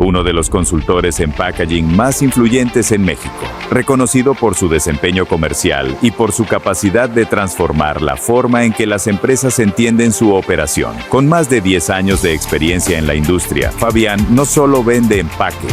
uno de los consultores en packaging más influyentes en México, reconocido por su desempeño comercial y por su capacidad de transformar la forma en que las empresas entienden su operación. Con más de 10 años de experiencia en la industria, Fabián no solo vende empaque,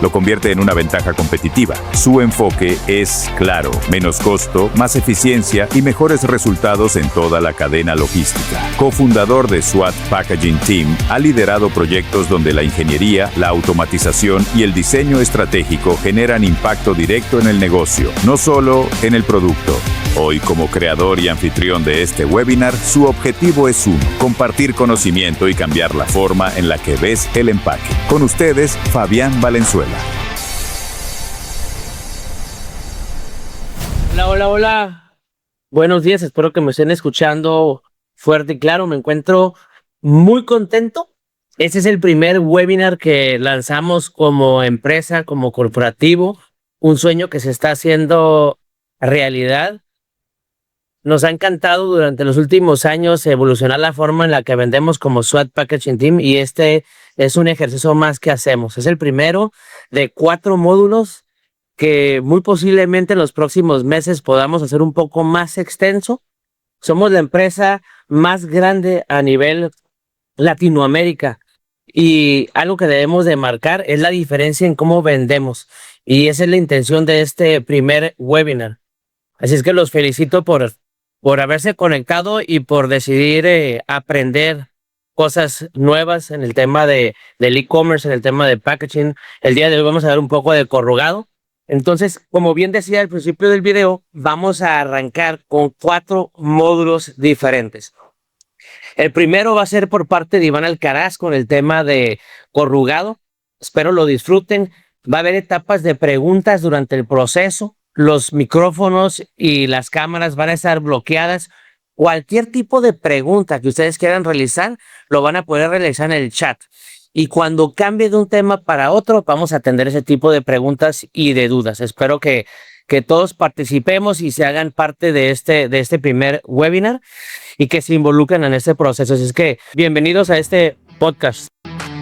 lo convierte en una ventaja competitiva. Su enfoque es claro: menos costo, más eficiencia y mejores resultados en toda la cadena logística. Cofundador de SWAT Packaging Team, ha liderado proyectos donde la ingeniería, la automatización y el diseño estratégico generan impacto directo en el negocio, no solo en el producto. Hoy, como creador y anfitrión de este webinar, su objetivo es uno: compartir conocimiento y cambiar la forma en la que ves el empaque. Con ustedes, Fabián Valenzuela. Hola. Buenos días, espero que me estén escuchando fuerte y claro. Me encuentro muy contento. Este es el primer webinar que lanzamos como empresa, como corporativo. Un sueño que se está haciendo realidad. Nos ha encantado durante los últimos años evolucionar la forma en la que vendemos como SWAT Packaging Team, y este es un ejercicio más que hacemos. Es el primero de 4 módulos que muy posiblemente en los próximos meses podamos hacer un poco más extenso. Somos la empresa más grande a nivel Latinoamérica, y algo que debemos de marcar es la diferencia en cómo vendemos, y esa es la intención de este primer webinar. Así es que los felicito por haberse conectado y por decidir aprender cosas nuevas en el tema del e-commerce, en el tema de packaging. El día de hoy vamos a ver un poco de corrugado. Entonces, como bien decía al principio del video, vamos a arrancar con 4 módulos diferentes. El primero va a ser por parte de Iván Alcaraz con el tema de corrugado. Espero lo disfruten. Va a haber etapas de preguntas durante el proceso. Los micrófonos y las cámaras van a estar bloqueadas. Cualquier tipo de pregunta que ustedes quieran realizar, lo van a poder realizar en el chat. Y cuando cambie de un tema para otro, vamos a atender ese tipo de preguntas y de dudas. Espero que todos participemos y se hagan parte de este primer webinar y que se involucren en este proceso. Así es que bienvenidos a este podcast.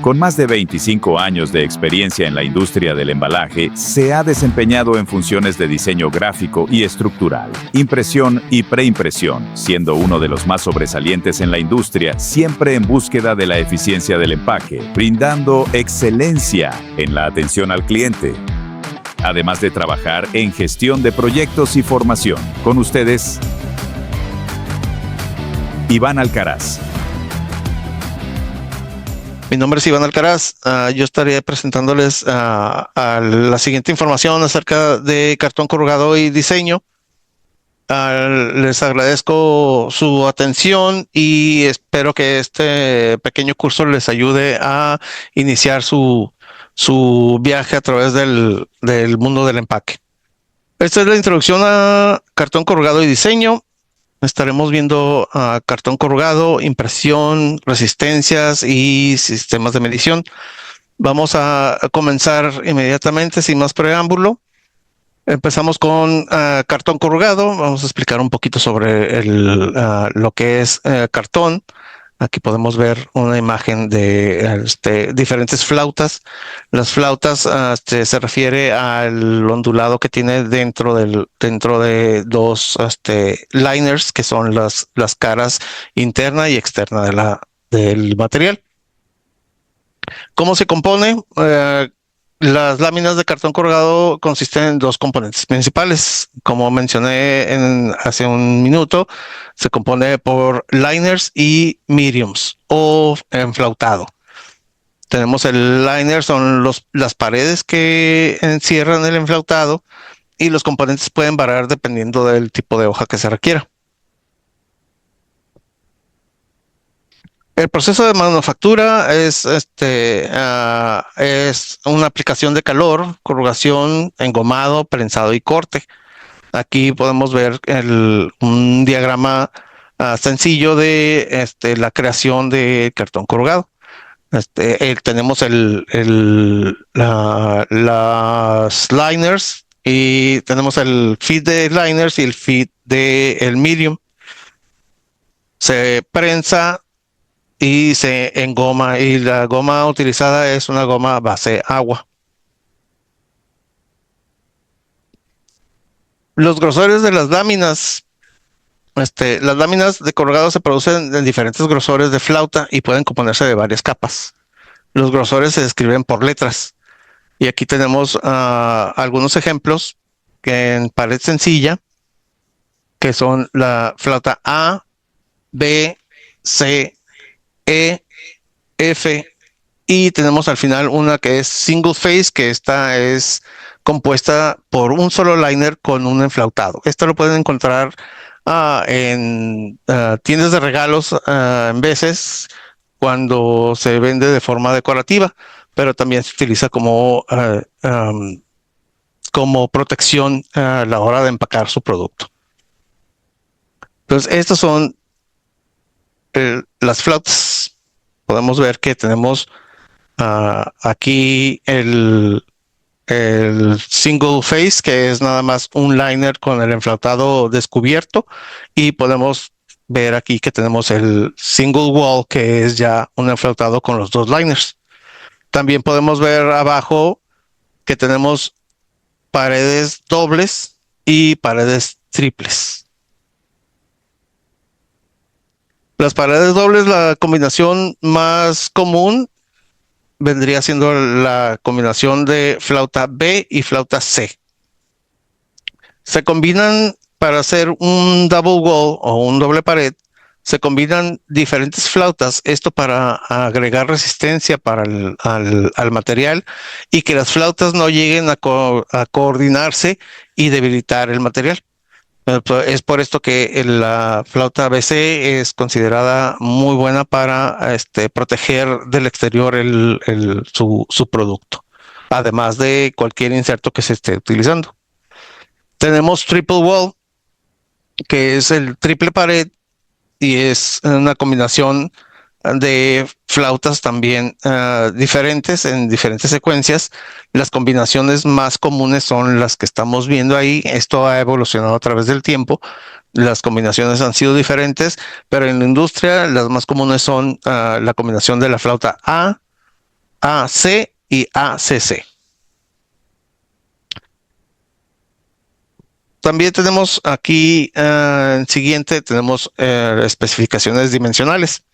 Con más de 25 años de experiencia en la industria del embalaje, se ha desempeñado en funciones de diseño gráfico y estructural, impresión y preimpresión, siendo uno de los más sobresalientes en la industria, siempre en búsqueda de la eficiencia del empaque, brindando excelencia en la atención al cliente, además de trabajar en gestión de proyectos y formación. Con ustedes, Iván Alcaraz. Mi nombre es Iván Alcaraz. Yo estaré presentándoles a la siguiente información acerca de cartón corrugado y diseño. Les agradezco su atención y espero que este pequeño curso les ayude a iniciar su viaje a través del mundo del empaque. Esta es la introducción a cartón corrugado y diseño. Estaremos viendo cartón corrugado, impresión, resistencias y sistemas de medición. Vamos a comenzar inmediatamente sin más preámbulo. Empezamos con cartón corrugado. Vamos a explicar un poquito sobre lo que es cartón. Aquí podemos ver una imagen de diferentes flautas. Las flautas se refiere al ondulado que tiene dentro de dos liners, que son las caras interna y externa del material. ¿Cómo se compone? Las láminas de cartón corrugado consisten en 2 componentes principales. Como mencioné hace un minuto, se compone por liners y mediums o enflautado. Tenemos el liner, son las paredes que encierran el enflautado, y los componentes pueden variar dependiendo del tipo de hoja que se requiera. El proceso de manufactura es una aplicación de calor, corrugación, engomado, prensado y corte. Aquí podemos ver un diagrama sencillo de la creación de cartón corrugado. Tenemos las liners, y tenemos el feed de liners y el feed de el medium. Se prensa y se engoma, y la goma utilizada es una goma base agua. Los grosores de las láminas. Las láminas de corrugado se producen en diferentes grosores de flauta y pueden componerse de varias capas. Los grosores se describen por letras. Y aquí tenemos algunos ejemplos que en pared sencilla, que son la flauta A, B, C, E, F, y tenemos al final una que es single phase, que esta es compuesta por un solo liner con un enflautado. Esto lo pueden encontrar en tiendas de regalos en veces cuando se vende de forma decorativa, pero también se utiliza como protección a la hora de empacar su producto. Entonces, estas son las flautas. Podemos ver que tenemos aquí el single phase, que es nada más un liner con el enflautado descubierto, y podemos ver aquí que tenemos el single wall, que es ya un enflautado con los dos liners. También podemos ver abajo que tenemos paredes dobles y paredes triples. Las paredes dobles, la combinación más común vendría siendo la combinación de flauta B y flauta C. Se combinan para hacer un double wall o un doble pared. Se combinan diferentes flautas, esto para agregar resistencia al material y que las flautas no lleguen a coordinarse y debilitar el material. Es por esto que la flauta BC es considerada muy buena para proteger del exterior su producto, además de cualquier inserto que se esté utilizando. Tenemos triple wall, que es el triple pared, y es una combinación de flautas también diferentes en diferentes secuencias. Las combinaciones más comunes son las que estamos viendo ahí. Esto ha evolucionado a través del tiempo. Las combinaciones han sido diferentes, pero en la industria las más comunes son la combinación de la flauta A, AC y ACC. También tenemos aquí en siguiente, tenemos especificaciones dimensionales.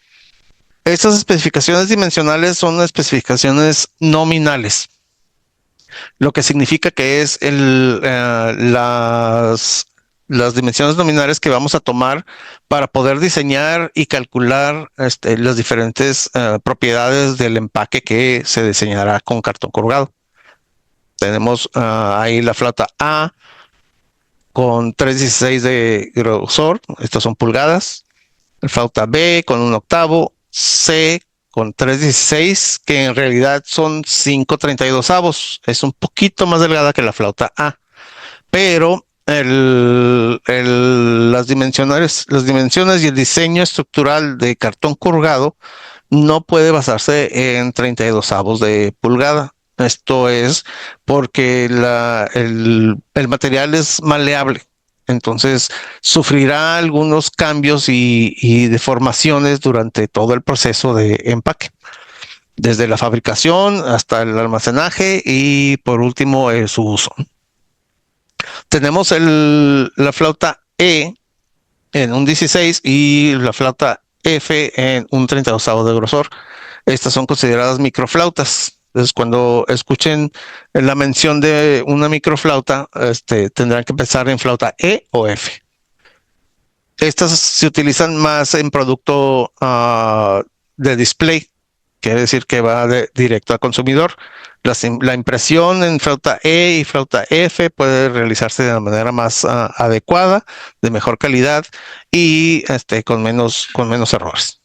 Estas especificaciones dimensionales son especificaciones nominales, lo que significa que es las dimensiones nominales que vamos a tomar para poder diseñar y calcular las diferentes propiedades del empaque que se diseñará con cartón corrugado. Tenemos ahí la flauta A con 3/16 de grosor, estas son pulgadas. La flauta B con 1/8, C con 3/16, que en realidad son 5/32. Es un poquito más delgada que la flauta A, pero las dimensiones y el diseño estructural de cartón corrugado no puede basarse en 32avos de pulgada. Esto es porque el material es maleable, entonces sufrirá algunos cambios y deformaciones durante todo el proceso de empaque, desde la fabricación hasta el almacenaje y por último su uso. Tenemos la flauta E en un 16 y la flauta F en un 32avo de grosor. Estas son consideradas microflautas. Entonces, cuando escuchen la mención de una microflauta, tendrán que pensar en flauta E o F. Estas se utilizan más en producto de display, quiere decir que va directo al consumidor. La impresión en flauta E y flauta F puede realizarse de la manera más adecuada, de mejor calidad y con menos errores.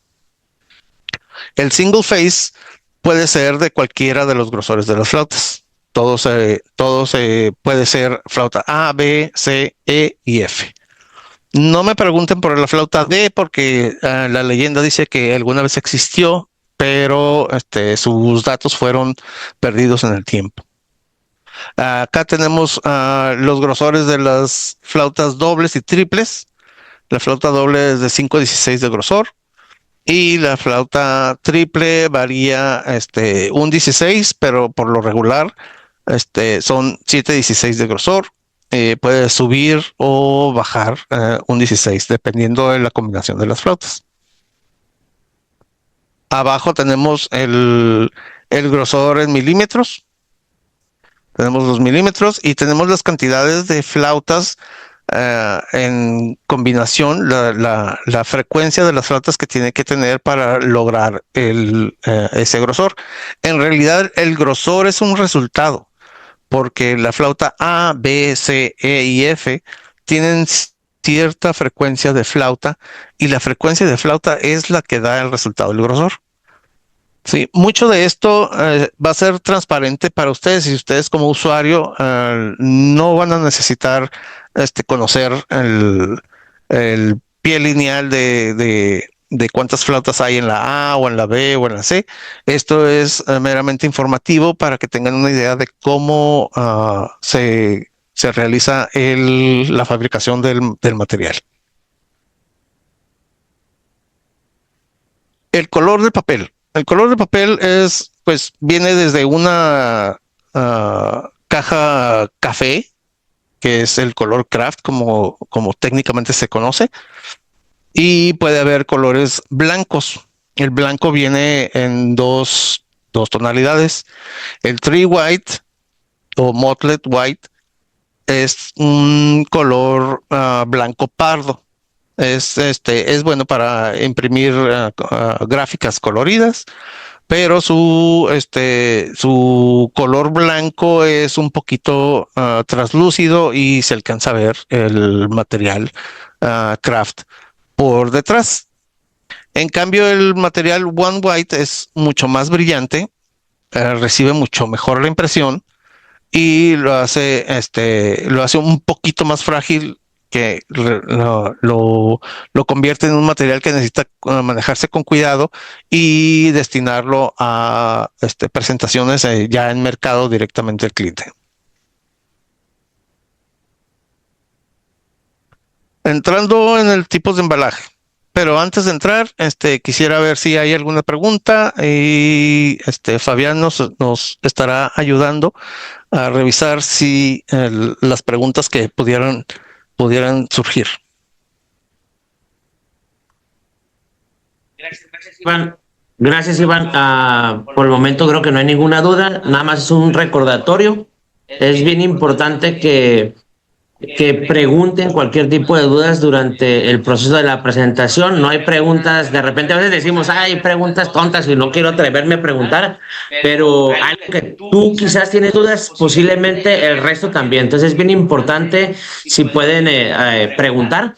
El single phase puede ser de cualquiera de los grosores de las flautas. Todos puede ser flauta A, B, C, E y F. No me pregunten por la flauta D porque la leyenda dice que alguna vez existió, pero sus datos fueron perdidos en el tiempo. Acá tenemos los grosores de las flautas dobles y triples. La flauta doble es de 5/16 de grosor. Y la flauta triple varía un 16, pero por lo regular son 7/16 de grosor. Puede subir o bajar un 16 dependiendo de la combinación de las flautas. Abajo tenemos el grosor en milímetros. Tenemos los milímetros y tenemos las cantidades de flautas en combinación, la frecuencia de las flautas que tiene que tener para lograr ese grosor. En realidad, el grosor es un resultado, porque la flauta A, B, C, E y F tienen cierta frecuencia de flauta y la frecuencia de flauta es la que da el resultado del grosor. Sí, mucho de esto va a ser transparente para ustedes y ustedes como usuario no van a necesitar conocer el pie lineal de cuántas flautas hay en la A o en la B o en la C. Esto es meramente informativo para que tengan una idea de cómo se realiza la fabricación del material. El color del papel. El color del papel viene desde una caja café, que es el color craft, como técnicamente se conoce, y puede haber colores blancos. El blanco viene en dos tonalidades. El tree white o mottled white es un color blanco pardo. Es bueno para imprimir gráficas coloridas, pero su color blanco es un poquito traslúcido y se alcanza a ver el material craft por detrás. En cambio, el material one white es mucho más brillante, recibe mucho mejor la impresión y lo hace un poquito más frágil, que lo convierte en un material que necesita manejarse con cuidado y destinarlo a presentaciones ya en mercado directamente al cliente. Entrando en el tipo de embalaje. Pero antes de entrar, quisiera ver si hay alguna pregunta y Fabián nos estará ayudando a revisar si las preguntas que pudieran surgir. Gracias, Iván. Por el momento creo que no hay ninguna duda. Nada más es un recordatorio. Es bien importante que pregunten cualquier tipo de dudas durante el proceso de la presentación. No hay preguntas, de repente a veces decimos, hay preguntas tontas y no quiero atreverme a preguntar, pero algo que tú quizás tienes dudas, posiblemente el resto también. Entonces es bien importante si pueden preguntar.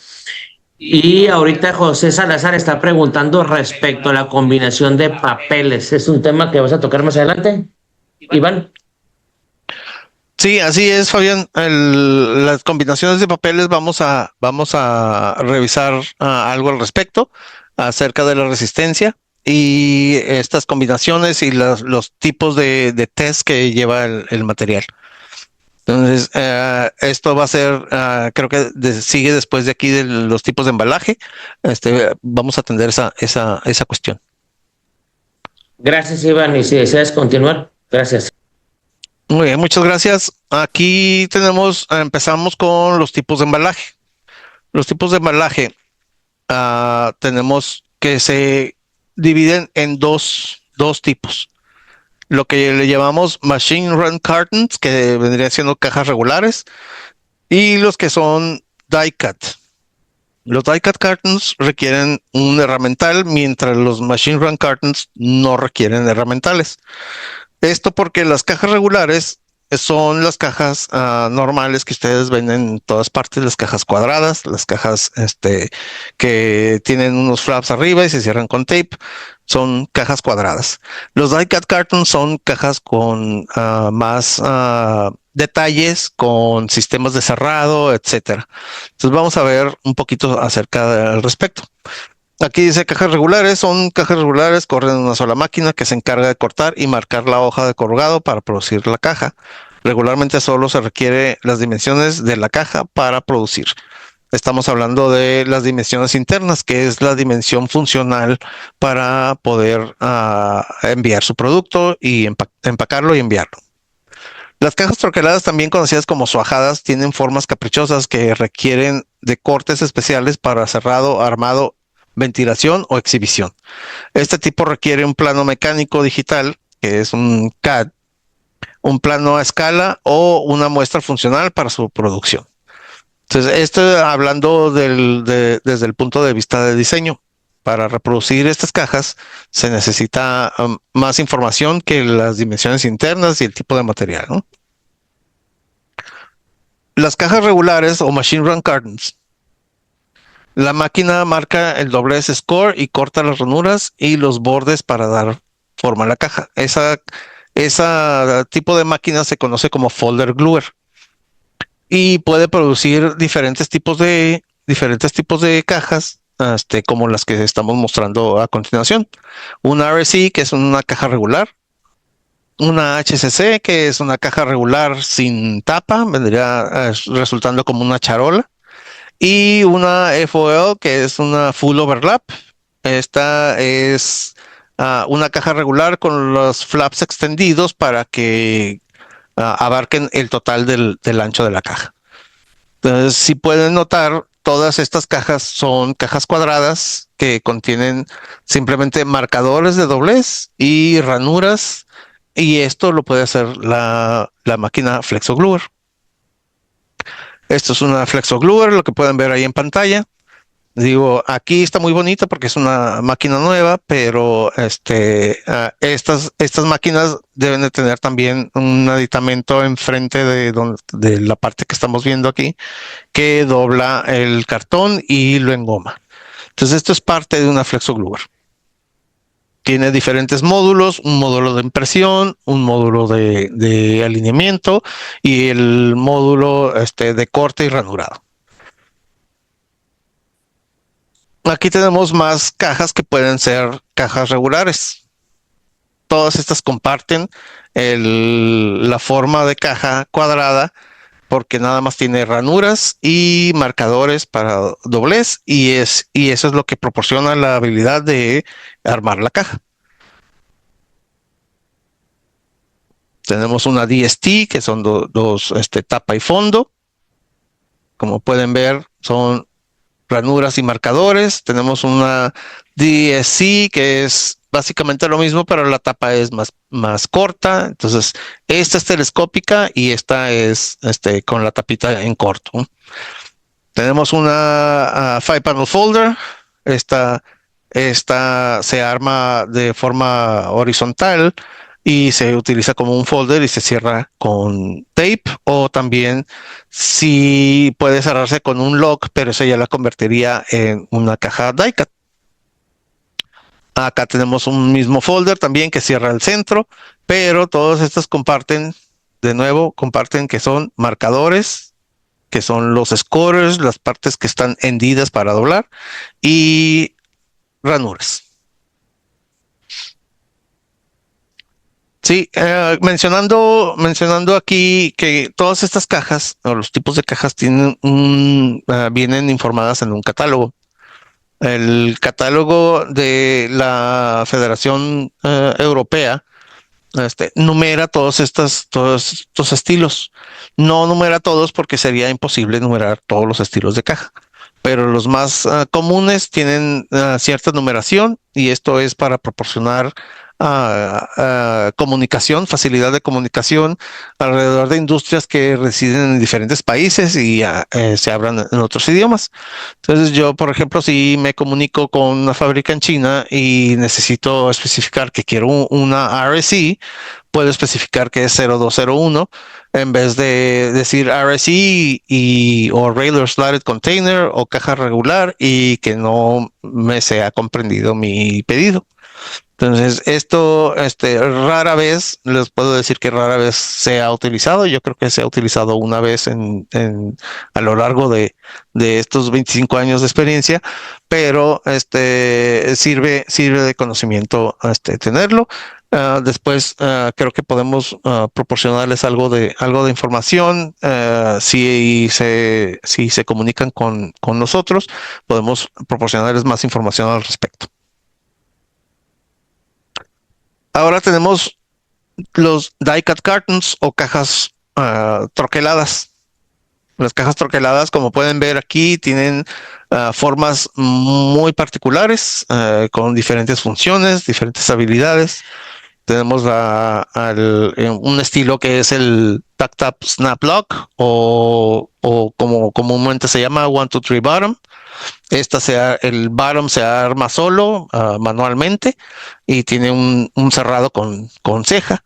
Y ahorita José Salazar está preguntando respecto a la combinación de papeles. ¿Es un tema que vas a tocar más adelante, Iván? Sí, así es, Fabián. Las combinaciones de papeles vamos a revisar algo al respecto acerca de la resistencia y estas combinaciones y los tipos de test que lleva el material. Entonces, esto va a ser, creo que sigue después de aquí de los tipos de embalaje. Vamos a atender esa cuestión. Gracias, Iván. Y si deseas continuar, gracias. Muy bien, muchas gracias. Aquí empezamos con los tipos de embalaje. Los tipos de embalaje tenemos que se dividen en dos tipos. Lo que le llamamos machine run cartons, que vendrían siendo cajas regulares, y los que son die cut. Los die cut cartons requieren un herramental, mientras los machine run cartons no requieren herramentales. Esto porque las cajas regulares son las cajas normales que ustedes ven en todas partes, las cajas cuadradas, las cajas que tienen unos flaps arriba y se cierran con tape, son cajas cuadradas. Los die cut cartons son cajas con más detalles, con sistemas de cerrado, etcétera. Entonces vamos a ver un poquito acerca al respecto. Aquí dice cajas regulares, son cajas regulares, corren en una sola máquina que se encarga de cortar y marcar la hoja de corrugado para producir la caja. Regularmente solo se requiere las dimensiones de la caja para producir. Estamos hablando de las dimensiones internas, que es la dimensión funcional para poder enviar su producto y empacarlo y enviarlo. Las cajas troqueladas, también conocidas como suajadas, tienen formas caprichosas que requieren de cortes especiales para cerrado, armado, ventilación o exhibición. Este tipo requiere un plano mecánico digital, que es un CAD, un plano a escala o una muestra funcional para su producción. Entonces, esto hablando desde el punto de vista de diseño. Para reproducir estas cajas se necesita más información que las dimensiones internas y el tipo de material, ¿no? Las cajas regulares o machine run cartons. La máquina marca el doblez score y corta las ranuras y los bordes para dar forma a la caja. Esa tipo de máquina se conoce como folder gluer y puede producir diferentes tipos de cajas, como las que estamos mostrando a continuación. Una RC, que es una caja regular, una HCC, que es una caja regular sin tapa, vendría resultando como una charola, y una FOL, que es una full overlap. Esta es una caja regular con los flaps extendidos para que abarquen el total del ancho de la caja. Entonces, si pueden notar, todas estas cajas son cajas cuadradas que contienen simplemente marcadores de doblez y ranuras, y esto lo puede hacer la máquina FlexoGluer. Esto es una FlexoGluer, lo que pueden ver ahí en pantalla. Digo, aquí está muy bonita porque es una máquina nueva, pero estas máquinas deben de tener también un aditamento enfrente de la parte que estamos viendo aquí, que dobla el cartón y lo engoma. Entonces, esto es parte de una FlexoGluer. Tiene diferentes módulos, un módulo de impresión, un módulo de alineamiento y el módulo de corte y ranurado. Aquí tenemos más cajas que pueden ser cajas regulares. Todas estas comparten la forma de caja cuadrada porque nada más tiene ranuras y marcadores para doblez y eso es lo que proporciona la habilidad de armar la caja. Tenemos una DST, que son dos tapa y fondo. Como pueden ver, son ranuras y marcadores. Tenemos una DSC, que es básicamente lo mismo, pero la tapa es más corta. Entonces, esta es telescópica y esta es con la tapita en corto. Tenemos una 5-panel folder. Esta se arma de forma horizontal y se utiliza como un folder y se cierra con tape, o también si puede cerrarse con un lock, pero eso ya la convertiría en una caja die-cut. Acá tenemos un mismo folder también que cierra el centro, pero todas estas comparten que son marcadores, que son los scorers, las partes que están hendidas para doblar, y ranuras. Sí, mencionando aquí que todas estas cajas, o los tipos de cajas, vienen informadas en un catálogo. El catálogo de la Federación Europea numera todos estos estilos. No numera todos porque sería imposible numerar todos los estilos de caja, pero los más comunes tienen cierta numeración, y esto es para proporcionar comunicación, facilidad de comunicación alrededor de industrias que residen en diferentes países y se hablan en otros idiomas. Entonces, yo, por ejemplo, si me comunico con una fábrica en China y necesito especificar que quiero una RSC, puedo especificar que es 0201 en vez de decir RSC o Regular Slotted Container o caja regular y que no me sea comprendido mi pedido. Entonces, esto, rara vez, les puedo decir que rara vez se ha utilizado. Yo creo que se ha utilizado una vez a lo largo de estos 25 años de experiencia, pero sirve de conocimiento tenerlo. Después, creo que podemos proporcionarles algo de información. Si se comunican con nosotros, podemos proporcionarles más información al respecto. Ahora tenemos los die-cut cartons o cajas troqueladas. Las cajas troqueladas, como pueden ver aquí, tienen formas muy particulares, con diferentes funciones, diferentes habilidades. Tenemos un estilo que es el Tac-Tap Snap Lock, o como comúnmente se llama 1, 2, 3 bottom. El bottom se arma solo, manualmente, y tiene un cerrado con ceja.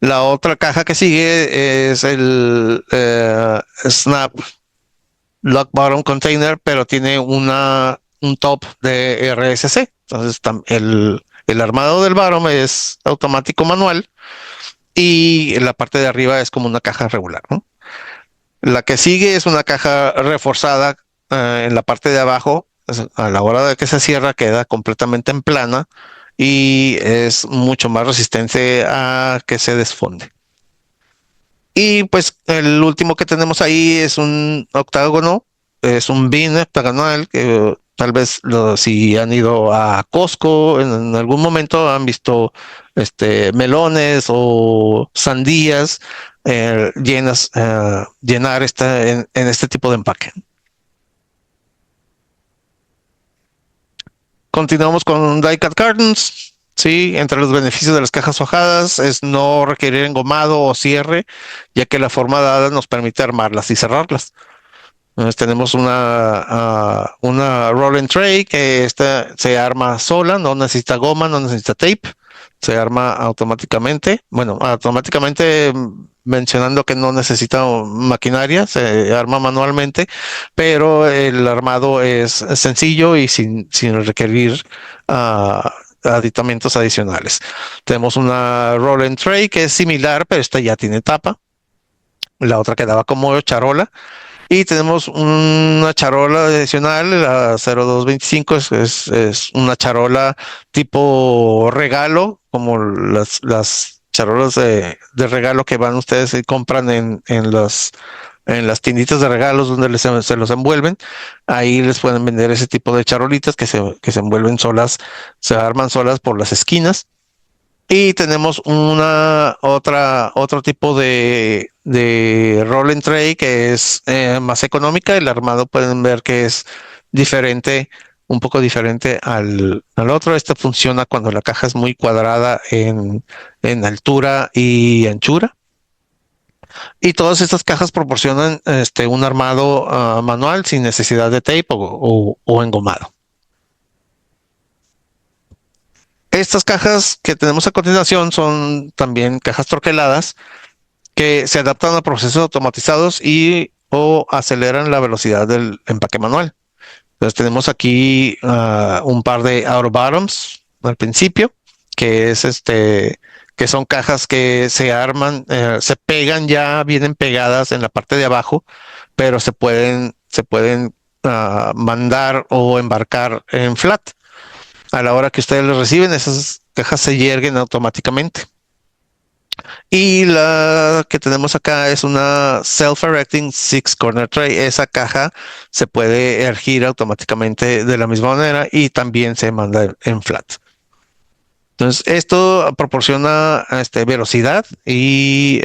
La otra caja que sigue es el Snap Lock Bottom Container, pero tiene un top de RSC. Entonces el armado del bottom es automático manual y la parte de arriba es como una caja regular, ¿no? La que sigue es una caja reforzada en la parte de abajo. A la hora de que se cierra queda completamente en plana y es mucho más resistente a que se desfonde. Y pues el último que tenemos ahí es un octágono, es un bin octagonal que tal vez si han ido a Costco en algún momento han visto melones o sandías llenar en este tipo de empaque. Continuamos con die-cut cartons. Sí, entre los beneficios de las cajas hojadas es no requerir engomado o cierre, ya que la forma dada nos permite armarlas y cerrarlas. Entonces tenemos una roll and tray que se arma sola, no necesita goma, no necesita tape, se arma automáticamente. Bueno, automáticamente mencionando que no necesita maquinaria, se arma manualmente, pero el armado es sencillo y sin requerir aditamentos adicionales. Tenemos una roll and tray que es similar, pero esta ya tiene tapa. La otra quedaba como charola. Y tenemos una charola adicional, la 0225 es una charola tipo regalo, como las charolas de regalo que van ustedes y compran en las tienditas de regalos donde se los envuelven. Ahí les pueden vender ese tipo de charolitas que se envuelven solas, se arman solas por las esquinas. Y tenemos otro tipo de roll and tray que es más económica. El armado pueden ver que es diferente, un poco diferente al otro. Este funciona cuando la caja es muy cuadrada en altura y anchura. Y todas estas cajas proporcionan un armado manual sin necesidad de tape o engomado. Estas cajas que tenemos a continuación son también cajas troqueladas que se adaptan a procesos automatizados o aceleran la velocidad del empaque manual. Entonces tenemos aquí un par de outer bottoms al principio, que es que son cajas que se arman, se pegan, ya vienen pegadas en la parte de abajo, pero se pueden mandar o embarcar en flat. A la hora que ustedes los reciben, esas cajas se yerguen automáticamente. Y la que tenemos acá es una self-erecting 6-corner tray. Esa caja se puede ergir automáticamente de la misma manera y también se manda en flat. Entonces, esto proporciona velocidad y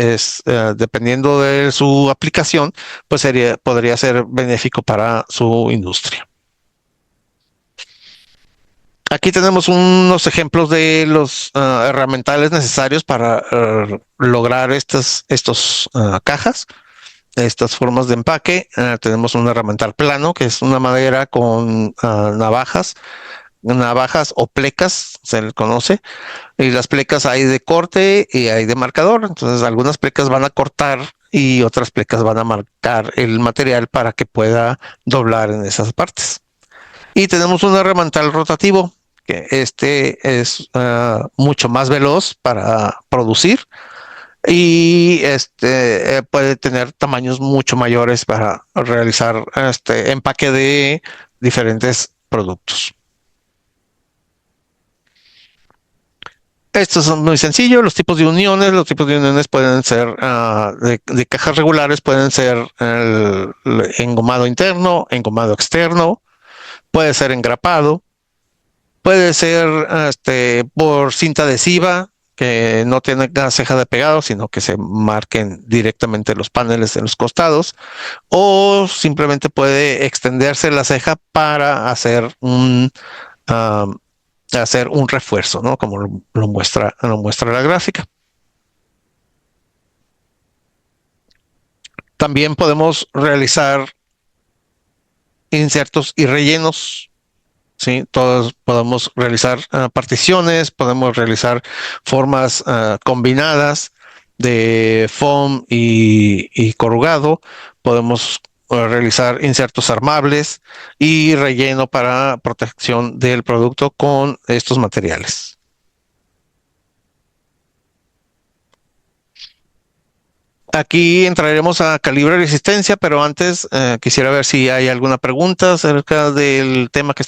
dependiendo de su aplicación, pues podría ser benéfico para su industria. Aquí tenemos unos ejemplos de los herramientales necesarios para lograr estas cajas, estas formas de empaque. Tenemos un herramental plano, que es una madera con navajas o plecas, se le conoce. Y las plecas hay de corte y hay de marcador. Entonces, algunas plecas van a cortar y otras plecas van a marcar el material para que pueda doblar en esas partes. Y tenemos un herramental rotativo, que este es mucho más veloz para producir y puede tener tamaños mucho mayores para realizar empaque de diferentes productos. Estos son muy sencillos, los tipos de uniones. Los tipos de uniones pueden ser de cajas regulares, pueden ser el engomado interno, engomado externo, puede ser engrapado, puede ser por cinta adhesiva, que no tiene una ceja de pegado, sino que se marquen directamente los paneles en los costados, o simplemente puede extenderse la ceja para hacer un refuerzo, ¿no? Como lo muestra la gráfica. También podemos realizar insertos y rellenos. Sí, todos podemos realizar particiones, podemos realizar formas combinadas de foam y corrugado. Podemos realizar insertos armables y relleno para protección del producto con estos materiales. Aquí entraremos a calibre y resistencia, pero antes quisiera ver si hay alguna pregunta acerca del tema que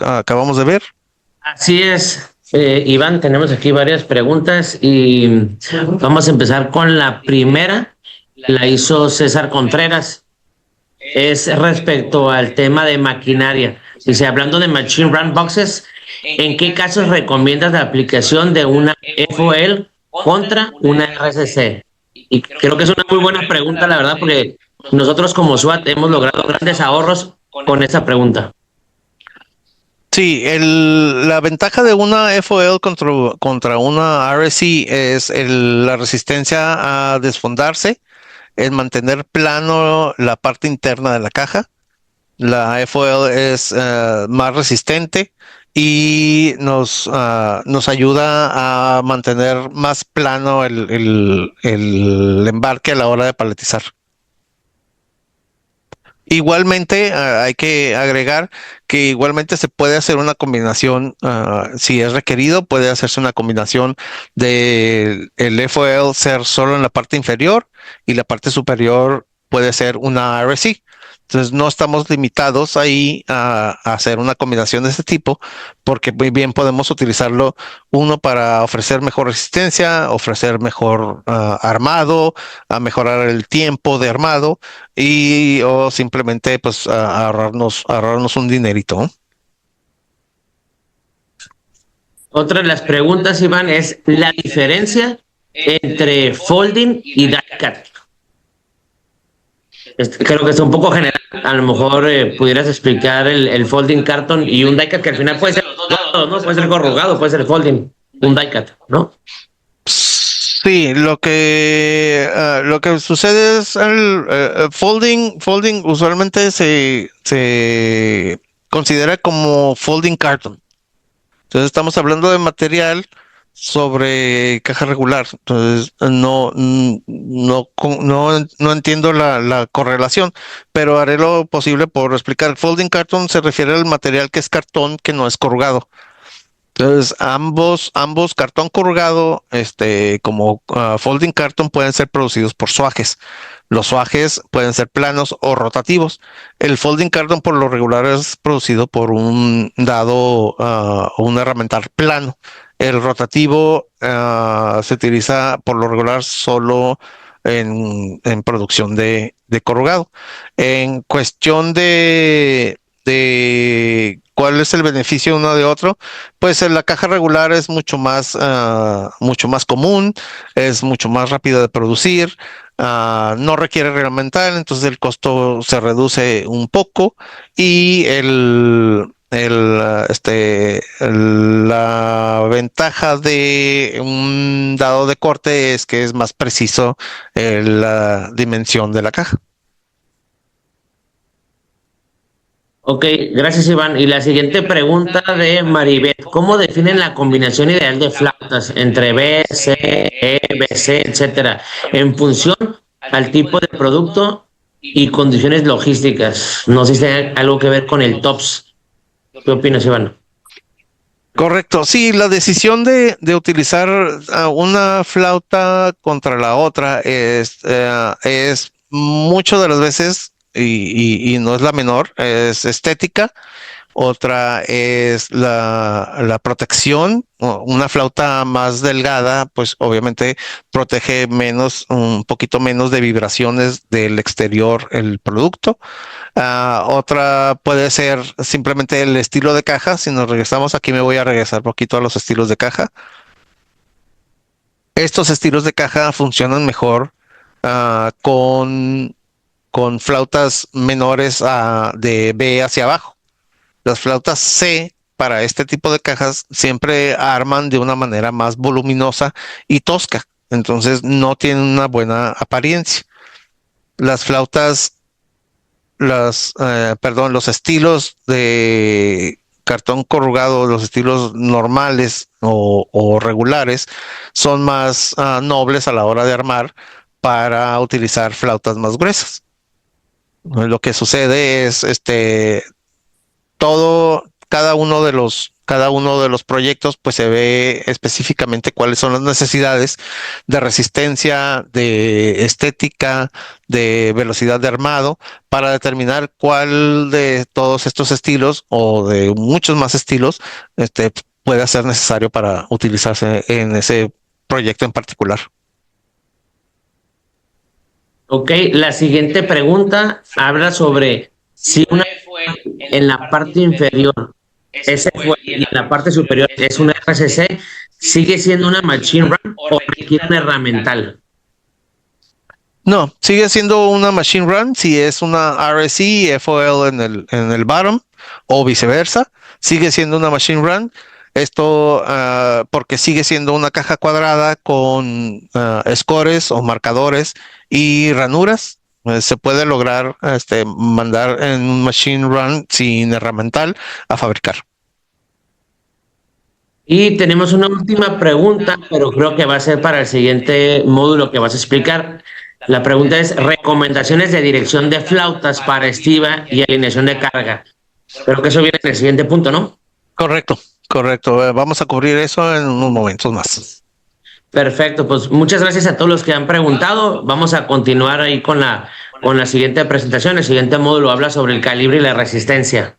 acabamos de ver. Así es, Iván, tenemos aquí varias preguntas y vamos a empezar con la primera. La hizo César Contreras. Es respecto al tema de maquinaria. Dice, hablando de Machine Run Boxes, ¿en qué casos recomiendas la aplicación de una FOL contra una RCC? Y creo que es una muy buena pregunta, la verdad, porque nosotros como SWAT hemos logrado grandes ahorros con esta pregunta. Sí, la ventaja de una FOL contra una RSC es la resistencia a desfondarse, es mantener plano la parte interna de la caja. La FOL es más resistente y nos ayuda a mantener más plano el embarque a la hora de paletizar. Igualmente, hay que agregar que igualmente se puede hacer una combinación, si es requerido, puede hacerse una combinación de el FOL ser solo en la parte inferior y la parte superior puede ser una RSC. Entonces no estamos limitados ahí a hacer una combinación de este tipo, porque muy bien podemos utilizarlo uno para ofrecer mejor resistencia, ofrecer mejor armado, a mejorar el tiempo de armado o simplemente pues ahorrarnos un dinerito. Otra de las preguntas, Iván, es la diferencia entre folding y die cut. Creo que es un poco general. A lo mejor pudieras explicar el folding carton y un die cut, que al final puede ser todo, ¿no? Puede ser corrugado, puede ser folding, un die cut, ¿no? Sí, lo que sucede es el folding usualmente se considera como folding carton. Entonces estamos hablando de material sobre caja regular. Entonces no entiendo la correlación, pero haré lo posible por explicar. Folding carton se refiere al material que es cartón, que no es corrugado. Entonces ambos cartón corrugado como folding carton pueden ser producidos por suajes. Los suajes pueden ser planos o rotativos. El folding carton por lo regular es producido por un dado o un herramental plano. El rotativo se utiliza por lo regular solo en producción de corrugado. En cuestión de cuál es el beneficio uno de otro, pues en la caja regular es mucho más común, es mucho más rápido de producir, no requiere herramental, entonces el costo se reduce un poco y la ventaja de un dado de corte es que es más preciso la dimensión de la caja. Ok, gracias, Iván. Y la siguiente pregunta de Maribeth. ¿Cómo definen la combinación ideal de flautas entre B, C, E, BC, etcétera, en función al tipo de producto y condiciones logísticas? No sé si tiene algo que ver con el TOPS. ¿Qué opinas, Iván? Correcto, sí, la decisión de utilizar una flauta contra la otra es mucho de las veces, y no es la menor, es estética. Otra es la protección. Una flauta más delgada, pues obviamente protege menos, un poquito menos de vibraciones del exterior el producto. Otra puede ser simplemente el estilo de caja. Si nos regresamos aquí, me voy a regresar un poquito a los estilos de caja. Estos estilos de caja funcionan mejor con flautas menores de B hacia abajo. Las flautas C para este tipo de cajas siempre arman de una manera más voluminosa y tosca, entonces no tienen una buena apariencia. Las flautas, los estilos de cartón corrugado, los estilos normales o regulares, son más nobles a la hora de armar para utilizar flautas más gruesas. Lo que sucede es cada uno de los proyectos, pues se ve específicamente cuáles son las necesidades de resistencia, de estética, de velocidad de armado, para determinar cuál de todos estos estilos o de muchos más estilos puede ser necesario para utilizarse en ese proyecto en particular. Ok, la siguiente pregunta habla sobre si una fue en la parte inferior, ese fue, y en la parte superior es una RCC, ¿sigue siendo una Machine Run o requiere una herramental? No, sigue siendo una Machine Run si es una RSC, FOL en el bottom o viceversa. Sigue siendo una Machine Run. Esto porque sigue siendo una caja cuadrada con scores o marcadores y ranuras. Se puede lograr mandar en un Machine Run sin herramental a fabricar. Y tenemos una última pregunta, pero creo que va a ser para el siguiente módulo que vas a explicar. La pregunta es recomendaciones de dirección de flautas para estiva y alineación de carga. Creo que eso viene en el siguiente punto, ¿no? Correcto, correcto. Vamos a cubrir eso en unos momentos más. Perfecto, pues muchas gracias a todos los que han preguntado. Vamos a continuar ahí con la siguiente presentación. El siguiente módulo habla sobre el calibre y la resistencia.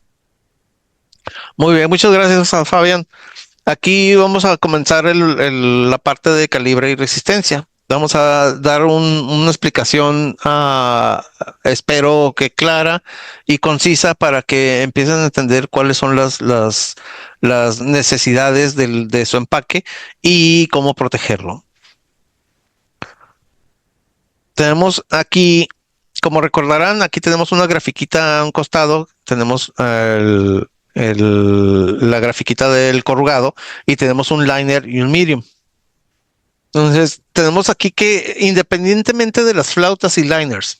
Muy bien, muchas gracias a Fabián. Aquí vamos a comenzar la parte de calibre y resistencia. Vamos a dar una explicación, espero que clara y concisa, para que empiecen a entender cuáles son las necesidades de su empaque y cómo protegerlo. Tenemos aquí, como recordarán, aquí tenemos una grafiquita a un costado. Tenemos la grafiquita del corrugado y tenemos un liner y un medium. Entonces, tenemos aquí que independientemente de las flautas y liners,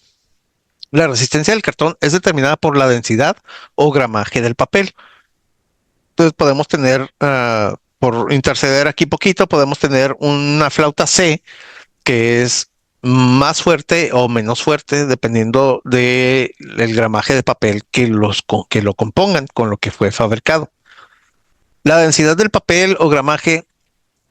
la resistencia del cartón es determinada por la densidad o gramaje del papel. Entonces, podemos tener, por interceder aquí poquito, podemos tener una flauta C que es más fuerte o menos fuerte dependiendo del gramaje de papel que lo compongan, con lo que fue fabricado. La densidad del papel o gramaje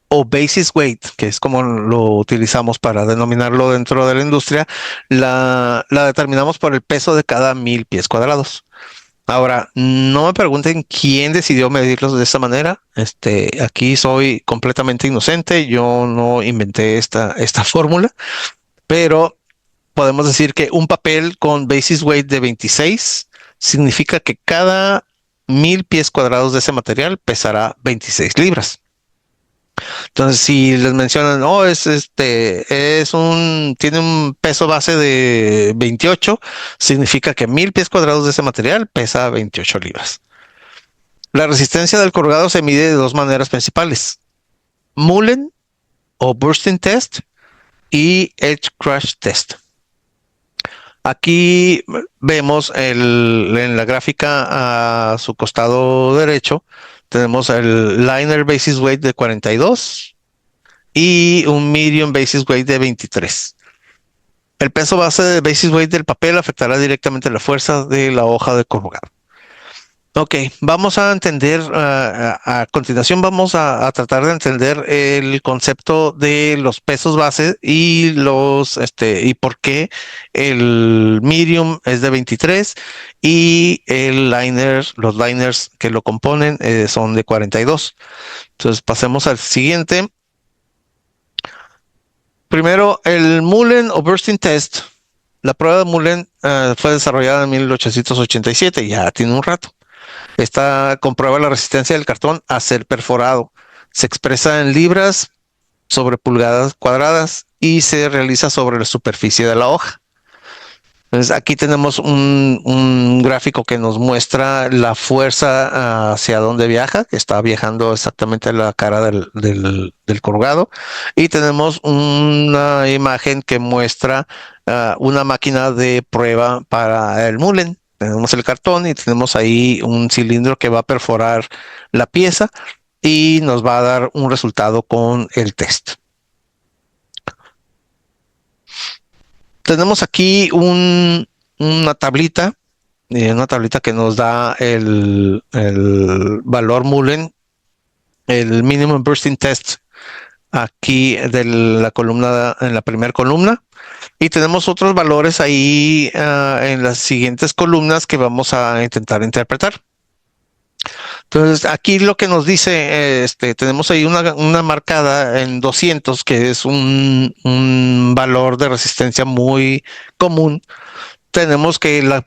o basis weight, que es como lo utilizamos para denominarlo dentro de la industria, la determinamos por el peso de cada 1000 pies cuadrados. Ahora, no me pregunten quién decidió medirlos de esta manera. Aquí soy completamente inocente, yo no inventé esta fórmula, pero podemos decir que un papel con basis weight de 26 significa que cada 1000 pies cuadrados de ese material pesará 26 libras. Entonces, si les mencionan, tiene un peso base de 28, significa que 1000 pies cuadrados de ese material pesa 28 libras. La resistencia del corrugado se mide de dos maneras principales: Mullen o bursting test y edge crush test. Aquí vemos en la gráfica a su costado derecho, tenemos el liner basis weight de 42 y un medium basis weight de 23. El peso base de basis weight del papel afectará directamente la fuerza de la hoja de corrugado. Ok, vamos a entender, a continuación vamos a tratar de entender el concepto de los pesos base y y por qué el medium es de 23 y los liners que lo componen son de 42. Entonces pasemos al siguiente. Primero, el Mullen o Bursting Test. La prueba de Mullen fue desarrollada en 1887, ya tiene un rato. Esta comprueba la resistencia del cartón a ser perforado. Se expresa en libras sobre pulgadas cuadradas y se realiza sobre la superficie de la hoja. Entonces aquí tenemos un gráfico que nos muestra la fuerza hacia dónde viaja, que está viajando exactamente a la cara del colgado. Y tenemos una imagen que muestra una máquina de prueba para el Mullen. Tenemos el cartón y tenemos ahí un cilindro que va a perforar la pieza y nos va a dar un resultado con el test. Tenemos aquí una tablita que nos da el valor Mullen, el minimum bursting test aquí de la columna, en la primera columna. Y tenemos otros valores ahí en las siguientes columnas que vamos a intentar interpretar. Entonces, aquí lo que nos dice, tenemos ahí una marcada en 200, que es un valor de resistencia muy común. Tenemos que la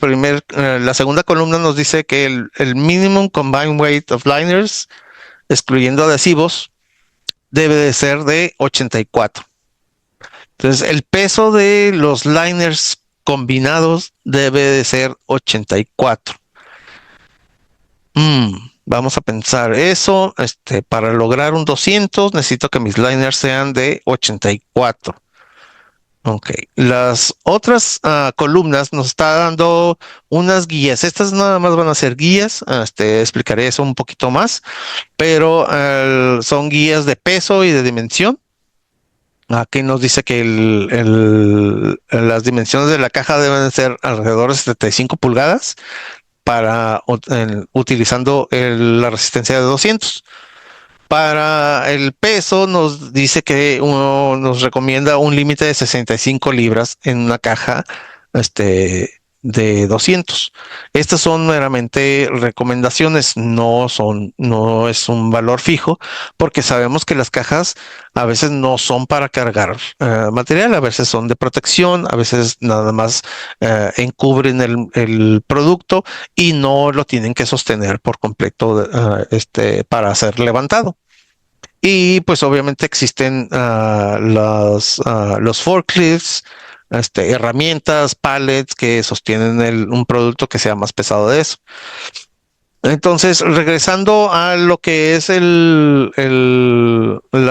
segunda columna nos dice que el minimum combined weight of liners, excluyendo adhesivos, debe de ser de 84. Entonces, el peso de los liners combinados debe de ser 84. Vamos a pensar eso. Para lograr un 200 necesito que mis liners sean de 84. Ok, las otras columnas nos está dando unas guías. Estas nada más van a ser guías. Explicaré eso un poquito más, pero son guías de peso y de dimensión. Aquí nos dice que las dimensiones de la caja deben ser alrededor de 75 pulgadas utilizando la resistencia de 200. Para el peso nos dice que nos recomienda un límite de 65 libras en una caja de 200. Estas son meramente recomendaciones, no es un valor fijo, porque sabemos que las cajas a veces no son para cargar material, a veces son de protección, a veces nada más encubren el producto y no lo tienen que sostener por completo para ser levantado. Y pues obviamente existen los forklifts, herramientas, pallets que sostienen un producto que sea más pesado de eso. Entonces, regresando a lo que es la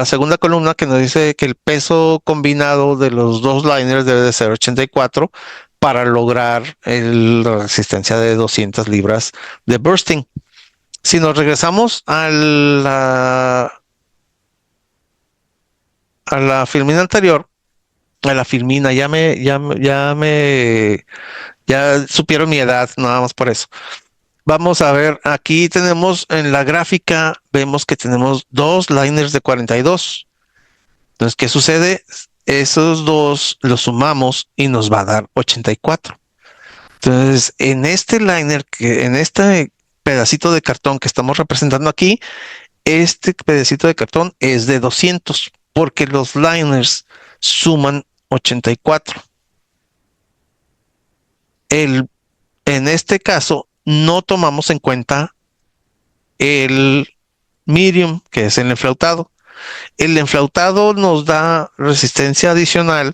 segunda columna, que nos dice que el peso combinado de los dos liners debe de ser 84 para lograr la resistencia de 200 libras de bursting. Si nos regresamos a la filmina anterior, a la filmina, ya supieron mi edad, nada más por eso. Vamos a ver, aquí tenemos en la gráfica, vemos que tenemos dos liners de 42. Entonces, ¿qué sucede? Esos dos los sumamos y nos va a dar 84. Entonces, en este liner, en este pedacito de cartón que estamos representando aquí, este pedacito de cartón es de 200, porque los liners suman 84. En este caso, no tomamos en cuenta el medium, que es el enflautado. El enflautado nos da resistencia adicional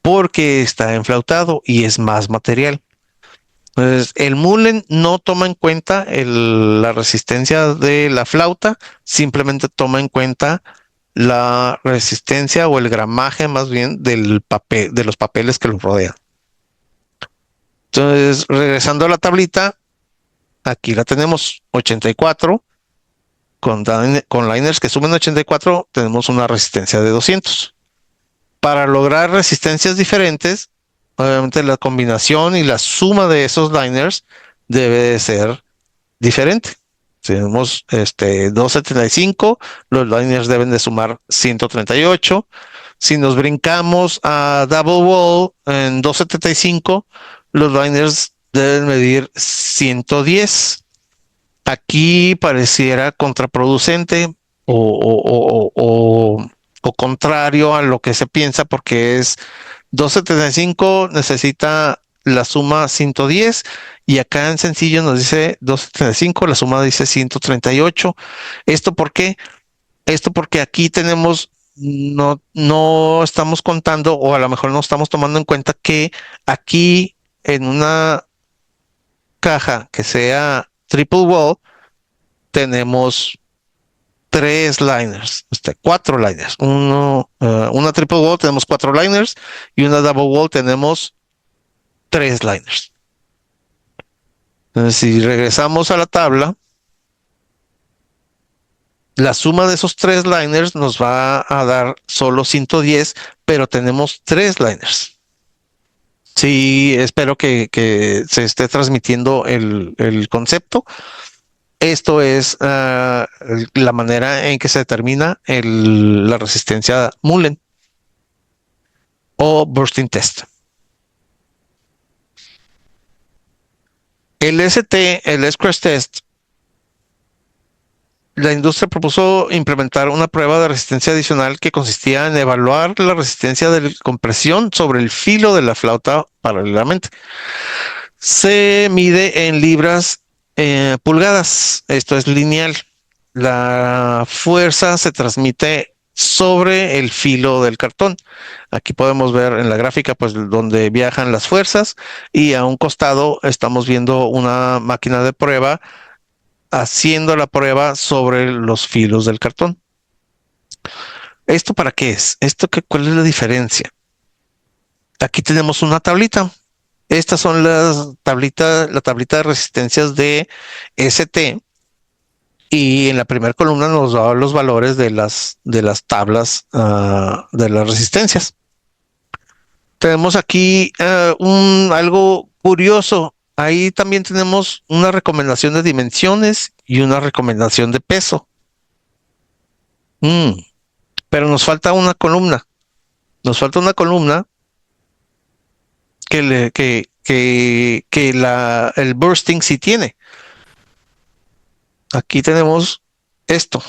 porque está enflautado y es más material. Entonces, el Mullen no toma en cuenta la resistencia de la flauta, simplemente toma en cuenta la resistencia o el gramaje más bien del papel, de los papeles que lo rodean. Entonces, regresando a la tablita, aquí la tenemos 84. Con liners que sumen 84, tenemos una resistencia de 200. Para lograr resistencias diferentes, obviamente la combinación y la suma de esos liners debe de ser diferente. Tenemos 275, los liners deben de sumar 138. Si nos brincamos a double wall en 275, los liners deben medir 110. Aquí pareciera contraproducente o contrario a lo que se piensa, porque es 275 necesita la suma 110 y acá en sencillo nos dice 275, la suma dice 138. ¿Esto por qué? Esto porque aquí tenemos, no estamos contando, o a lo mejor no estamos tomando en cuenta que aquí en una caja que sea triple wall tenemos 3 liners, 4 liners. Una triple wall tenemos 4 liners y una double wall tenemos 3 liners. Entonces, si regresamos a la tabla, la suma de esos 3 liners nos va a dar solo 110, pero tenemos 3 liners. Sí, espero que se esté transmitiendo el concepto. Esto es la manera en que se determina la resistencia Mullen o bursting test. El ST, el S-Crash test, la industria propuso implementar una prueba de resistencia adicional que consistía en evaluar la resistencia de compresión sobre el filo de la flauta paralelamente. Se mide en libras pulgadas. Esto es lineal. La fuerza se transmite sobre el filo del cartón. Aquí podemos ver en la gráfica pues donde viajan las fuerzas, y a un costado estamos viendo una máquina de prueba haciendo la prueba sobre los filos del cartón. ¿Esto para qué es? ¿Cuál es la diferencia? Aquí tenemos una tablita. Estas son la tablita de resistencias de ST, y en la primera columna nos da los valores de las tablas de las resistencias. Tenemos aquí algo curioso. Ahí también tenemos una recomendación de dimensiones y una recomendación de peso. Pero nos falta una columna. Nos falta una columna que el bursting sí tiene. Aquí tenemos esto.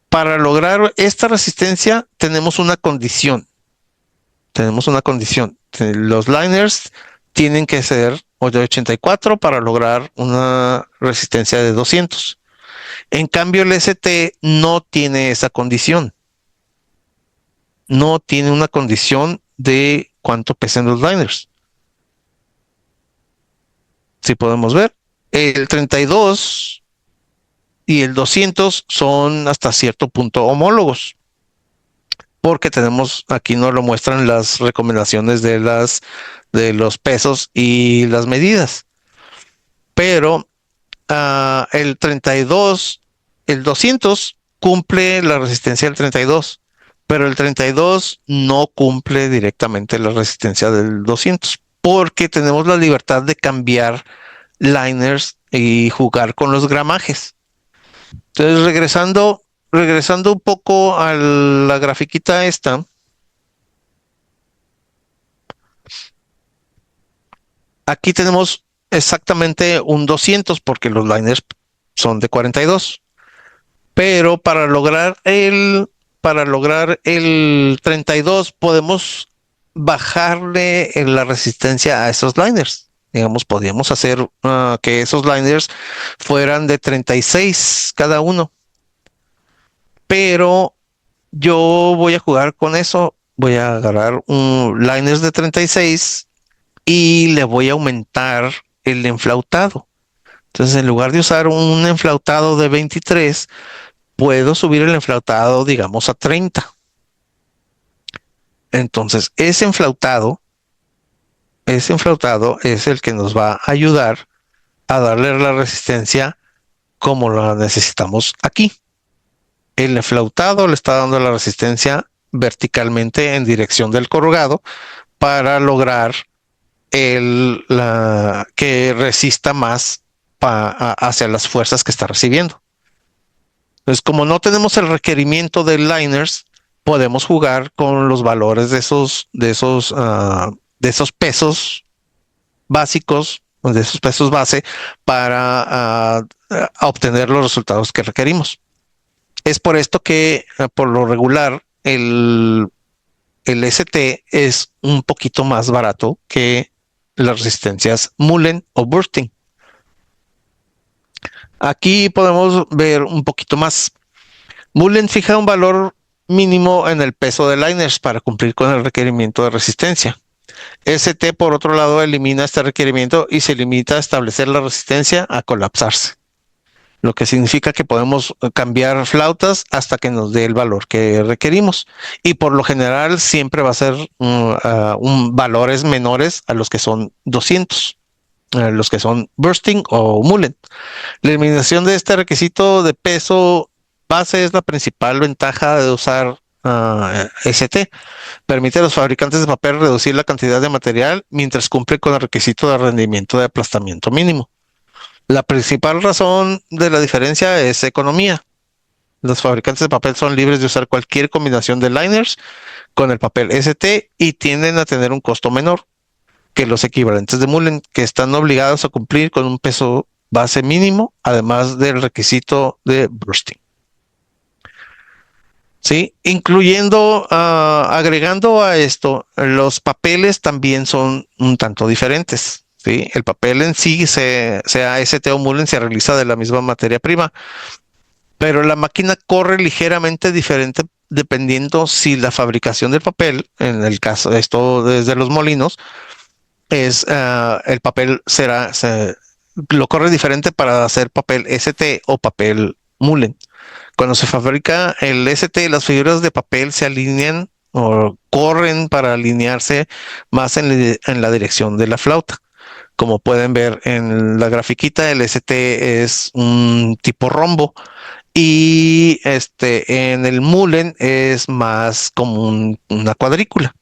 Para lograr esta resistencia tenemos una condición. Los liners tienen que ser de 84 para lograr una resistencia de 200. En cambio, el ST no tiene esa condición. No tiene una condición de cuánto pesen los liners. Si podemos ver, el 32 y el 200 son hasta cierto punto homólogos, porque tenemos, aquí nos lo muestran las recomendaciones de los pesos y las medidas. Pero el 32, el 200 cumple la resistencia del 32, pero el 32 no cumple directamente la resistencia del 200, porque tenemos la libertad de cambiar liners y jugar con los gramajes. Entonces, regresando un poco a la grafiquita esta, aquí tenemos exactamente un 200 porque los liners son de 42. Pero para lograr el 32 podemos bajarle la resistencia a esos liners. Digamos, podríamos hacer que esos liners fueran de 36 cada uno. Pero yo voy a jugar con eso. Voy a agarrar un liners de 36 y le voy a aumentar el enflautado. Entonces, en lugar de usar un enflautado de 23, puedo subir el enflautado, digamos, a 30. Entonces, ese enflautado es el que nos va a ayudar a darle la resistencia como la necesitamos aquí. El enflautado le está dando la resistencia verticalmente en dirección del corrugado para lograr que resista más hacia las fuerzas que está recibiendo. Entonces, como no tenemos el requerimiento de liners, podemos jugar con los valores de esos pesos básicos, de esos pesos base, para obtener los resultados que requerimos. Es por esto que, por lo regular, el ST es un poquito más barato que las resistencias Mullen o Bursting. Aquí podemos ver un poquito más. Mullen fija un valor mínimo en el peso de liners para cumplir con el requerimiento de resistencia. ST, por otro lado, elimina este requerimiento y se limita a establecer la resistencia a colapsarse, lo que significa que podemos cambiar flautas hasta que nos dé el valor que requerimos. Y por lo general siempre va a ser valores menores a los que son 200, los que son Bursting o Mullen. La eliminación de este requisito de peso base es la principal ventaja de usar ST. Permite a los fabricantes de papel reducir la cantidad de material mientras cumple con el requisito de rendimiento de aplastamiento mínimo. La principal razón de la diferencia es economía. Los fabricantes de papel son libres de usar cualquier combinación de liners con el papel ST y tienden a tener un costo menor que los equivalentes de Mullen, que están obligados a cumplir con un peso base mínimo, además del requisito de bursting. Sí, agregando a esto, los papeles también son un tanto diferentes. ¿Sí? El papel en sí, sea ST o Mullen, se realiza de la misma materia prima, pero la máquina corre ligeramente diferente dependiendo si la fabricación del papel, en el caso de esto desde los molinos, el papel lo corre diferente para hacer papel ST o papel Mullen. Cuando se fabrica el ST, las figuras de papel se alinean o corren para alinearse más en la dirección de la flauta. Como pueden ver en la grafiquita, el ST es un tipo rombo y en el Mullen es más como una cuadrícula.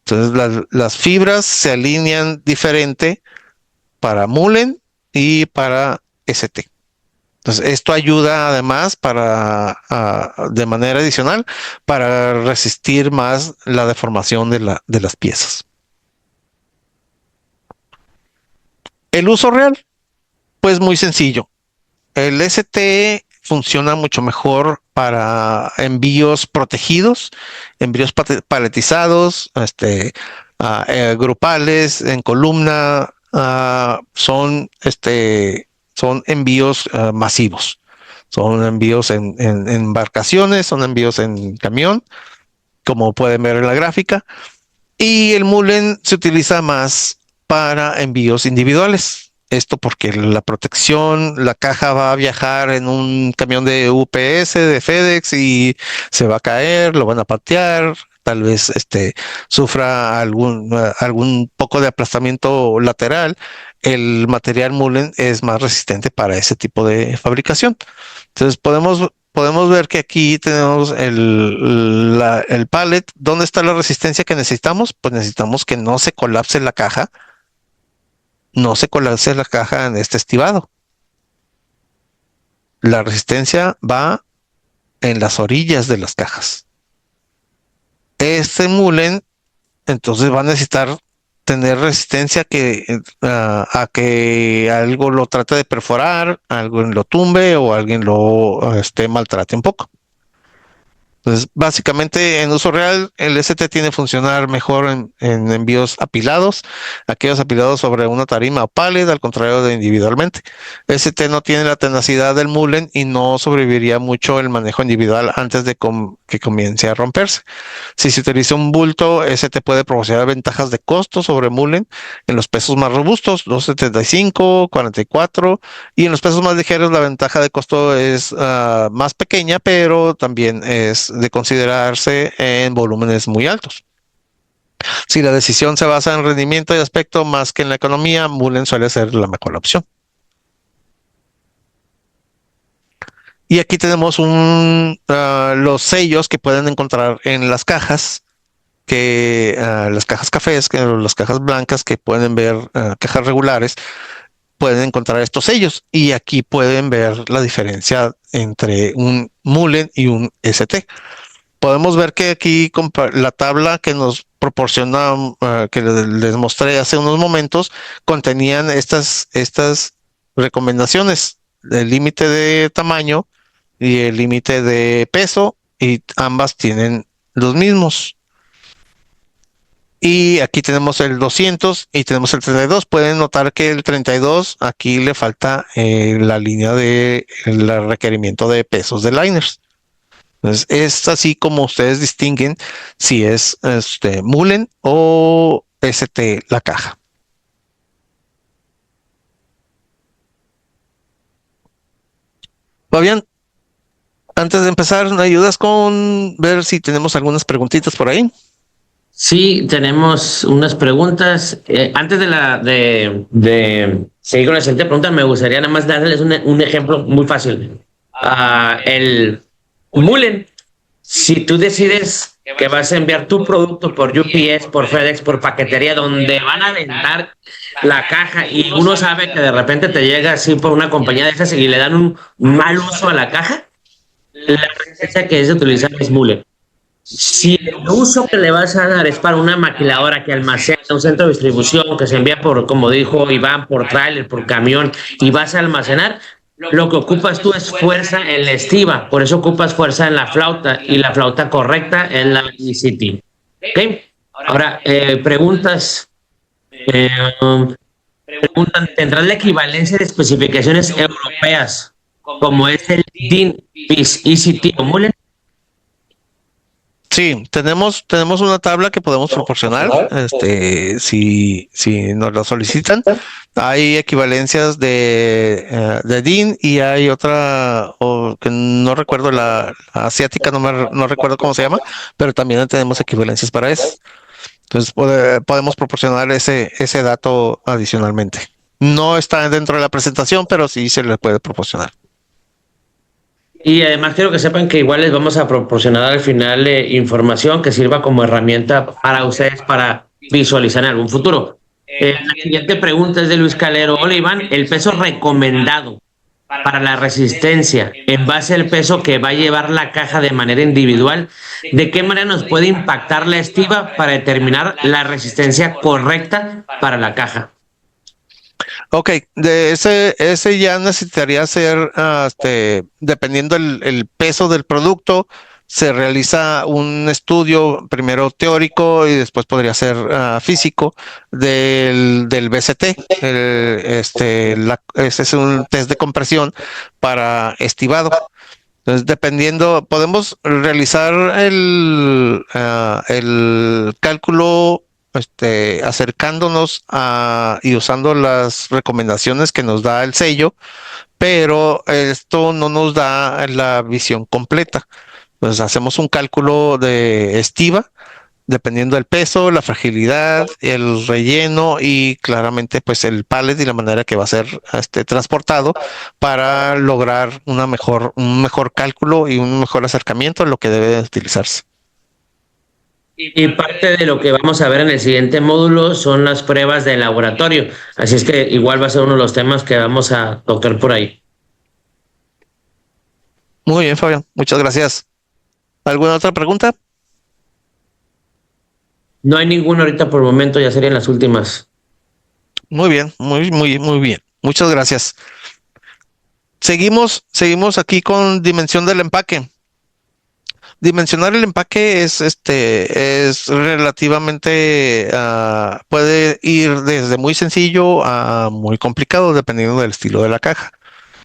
Entonces las fibras se alinean diferente para Mullen y para ST. Entonces esto ayuda además de manera adicional para resistir más la deformación de las piezas. El uso real, pues muy sencillo. El ST funciona mucho mejor para envíos protegidos, envíos paletizados, grupales, en columna, son envíos masivos. Son envíos en embarcaciones, son envíos en camión, como pueden ver en la gráfica. Y el Mullen se utiliza más para envíos individuales. Esto porque la protección, la caja va a viajar en un camión de UPS, de FedEx, y se va a caer, lo van a patear, tal vez sufra algún poco de aplastamiento lateral. El material Mullen es más resistente para ese tipo de fabricación. Entonces podemos ver que aquí tenemos el pallet. ¿Dónde está la resistencia que necesitamos? Pues necesitamos que no se colapse la caja. No se colapse la caja en este estibado. La resistencia va en las orillas de las cajas. Este Mullen entonces va a necesitar tener resistencia a que algo lo trate de perforar, alguien lo tumbe o alguien lo maltrate un poco. Entonces, básicamente en uso real, el ST tiene que funcionar mejor en envíos apilados, aquellos apilados sobre una tarima o pallet, al contrario de individualmente. ST no tiene la tenacidad del Mullen y no sobreviviría mucho el manejo individual antes de que comience a romperse. Si se utiliza un bulto, ST puede proporcionar ventajas de costo sobre Mullen en los pesos más robustos, 275, 44, y en los pesos más ligeros la ventaja de costo es más pequeña, pero también es de considerarse en volúmenes muy altos. Si la decisión se basa en rendimiento y aspecto más que en la economía, Mullen suele ser la mejor opción. Y aquí tenemos los sellos que pueden encontrar en las cajas, las cajas cafés, las cajas blancas que pueden ver, cajas regulares. pueden encontrar estos sellos y aquí pueden ver la diferencia entre un Mullen y un ST. Podemos ver que aquí la tabla que nos proporciona, que les mostré hace unos momentos, contenían estas recomendaciones, el límite de tamaño y el límite de peso, y ambas tienen los mismos. Y aquí tenemos el 200 y tenemos el 32. Pueden notar que el 32 aquí le falta la línea de el requerimiento de pesos de liners. Entonces es así como ustedes distinguen si es Mullen o ST la caja. Fabián, antes de empezar, ¿me ayudas con ver si tenemos algunas preguntitas por ahí? Sí, tenemos unas preguntas. Antes de seguir con la siguiente pregunta, me gustaría nada más darles un ejemplo muy fácil. El Mullen, si tú decides que vas a enviar tu producto por UPS, por FedEx, por paquetería, donde van a aventar la caja y uno sabe que de repente te llega así por una compañía de esas y le dan un mal uso a la caja, la receta que es de utilizar es Mullen. Si el uso que le vas a dar es para una maquiladora que almacena, un centro de distribución que se envía por, como dijo Iván, por tráiler, por camión, y vas a almacenar, lo que ocupas tú es fuerza en la estiva, por eso ocupas fuerza en la flauta, y la flauta correcta es la ECT. ¿Ok? Ahora, preguntas. Preguntan, ¿tendrán la equivalencia de especificaciones europeas como es el DIN, PIS, ECT o Mullen? Sí, tenemos una tabla que podemos proporcionar, si nos la solicitan. Hay equivalencias de DIN y hay otra, que no recuerdo, la asiática, no recuerdo cómo se llama, pero también tenemos equivalencias para eso. Entonces podemos proporcionar ese dato adicionalmente. No está dentro de la presentación, pero sí se le puede proporcionar. Y además quiero que sepan que igual les vamos a proporcionar al final información que sirva como herramienta para ustedes para visualizar en algún futuro. La siguiente pregunta es de Luis Calero. Hola Iván, el peso recomendado para la resistencia en base al peso que va a llevar la caja de manera individual, ¿de qué manera nos puede impactar la estiva para determinar la resistencia correcta para la caja? Ok, de ese ya necesitaría ser, dependiendo el peso del producto, se realiza un estudio primero teórico y después podría ser físico del BCT. Ese es un test de compresión para estivado. Entonces, dependiendo, podemos realizar el cálculo acercándonos y usando las recomendaciones que nos da el sello, pero esto no nos da la visión completa. Pues hacemos un cálculo de estiva, dependiendo del peso, la fragilidad, el relleno y claramente pues el pallet y la manera que va a ser transportado para lograr un mejor cálculo y un mejor acercamiento a lo que debe utilizarse. Y parte de lo que vamos a ver en el siguiente módulo son las pruebas de laboratorio. Así es que igual va a ser uno de los temas que vamos a tocar por ahí. Muy bien, Fabián. Muchas gracias. ¿Alguna otra pregunta? No hay ninguna ahorita por el momento, ya serían las últimas. Muy bien, muy bien. Muchas gracias. Seguimos aquí con dimensión del empaque. Dimensionar el empaque es relativamente, puede ir desde muy sencillo a muy complicado dependiendo del estilo de la caja,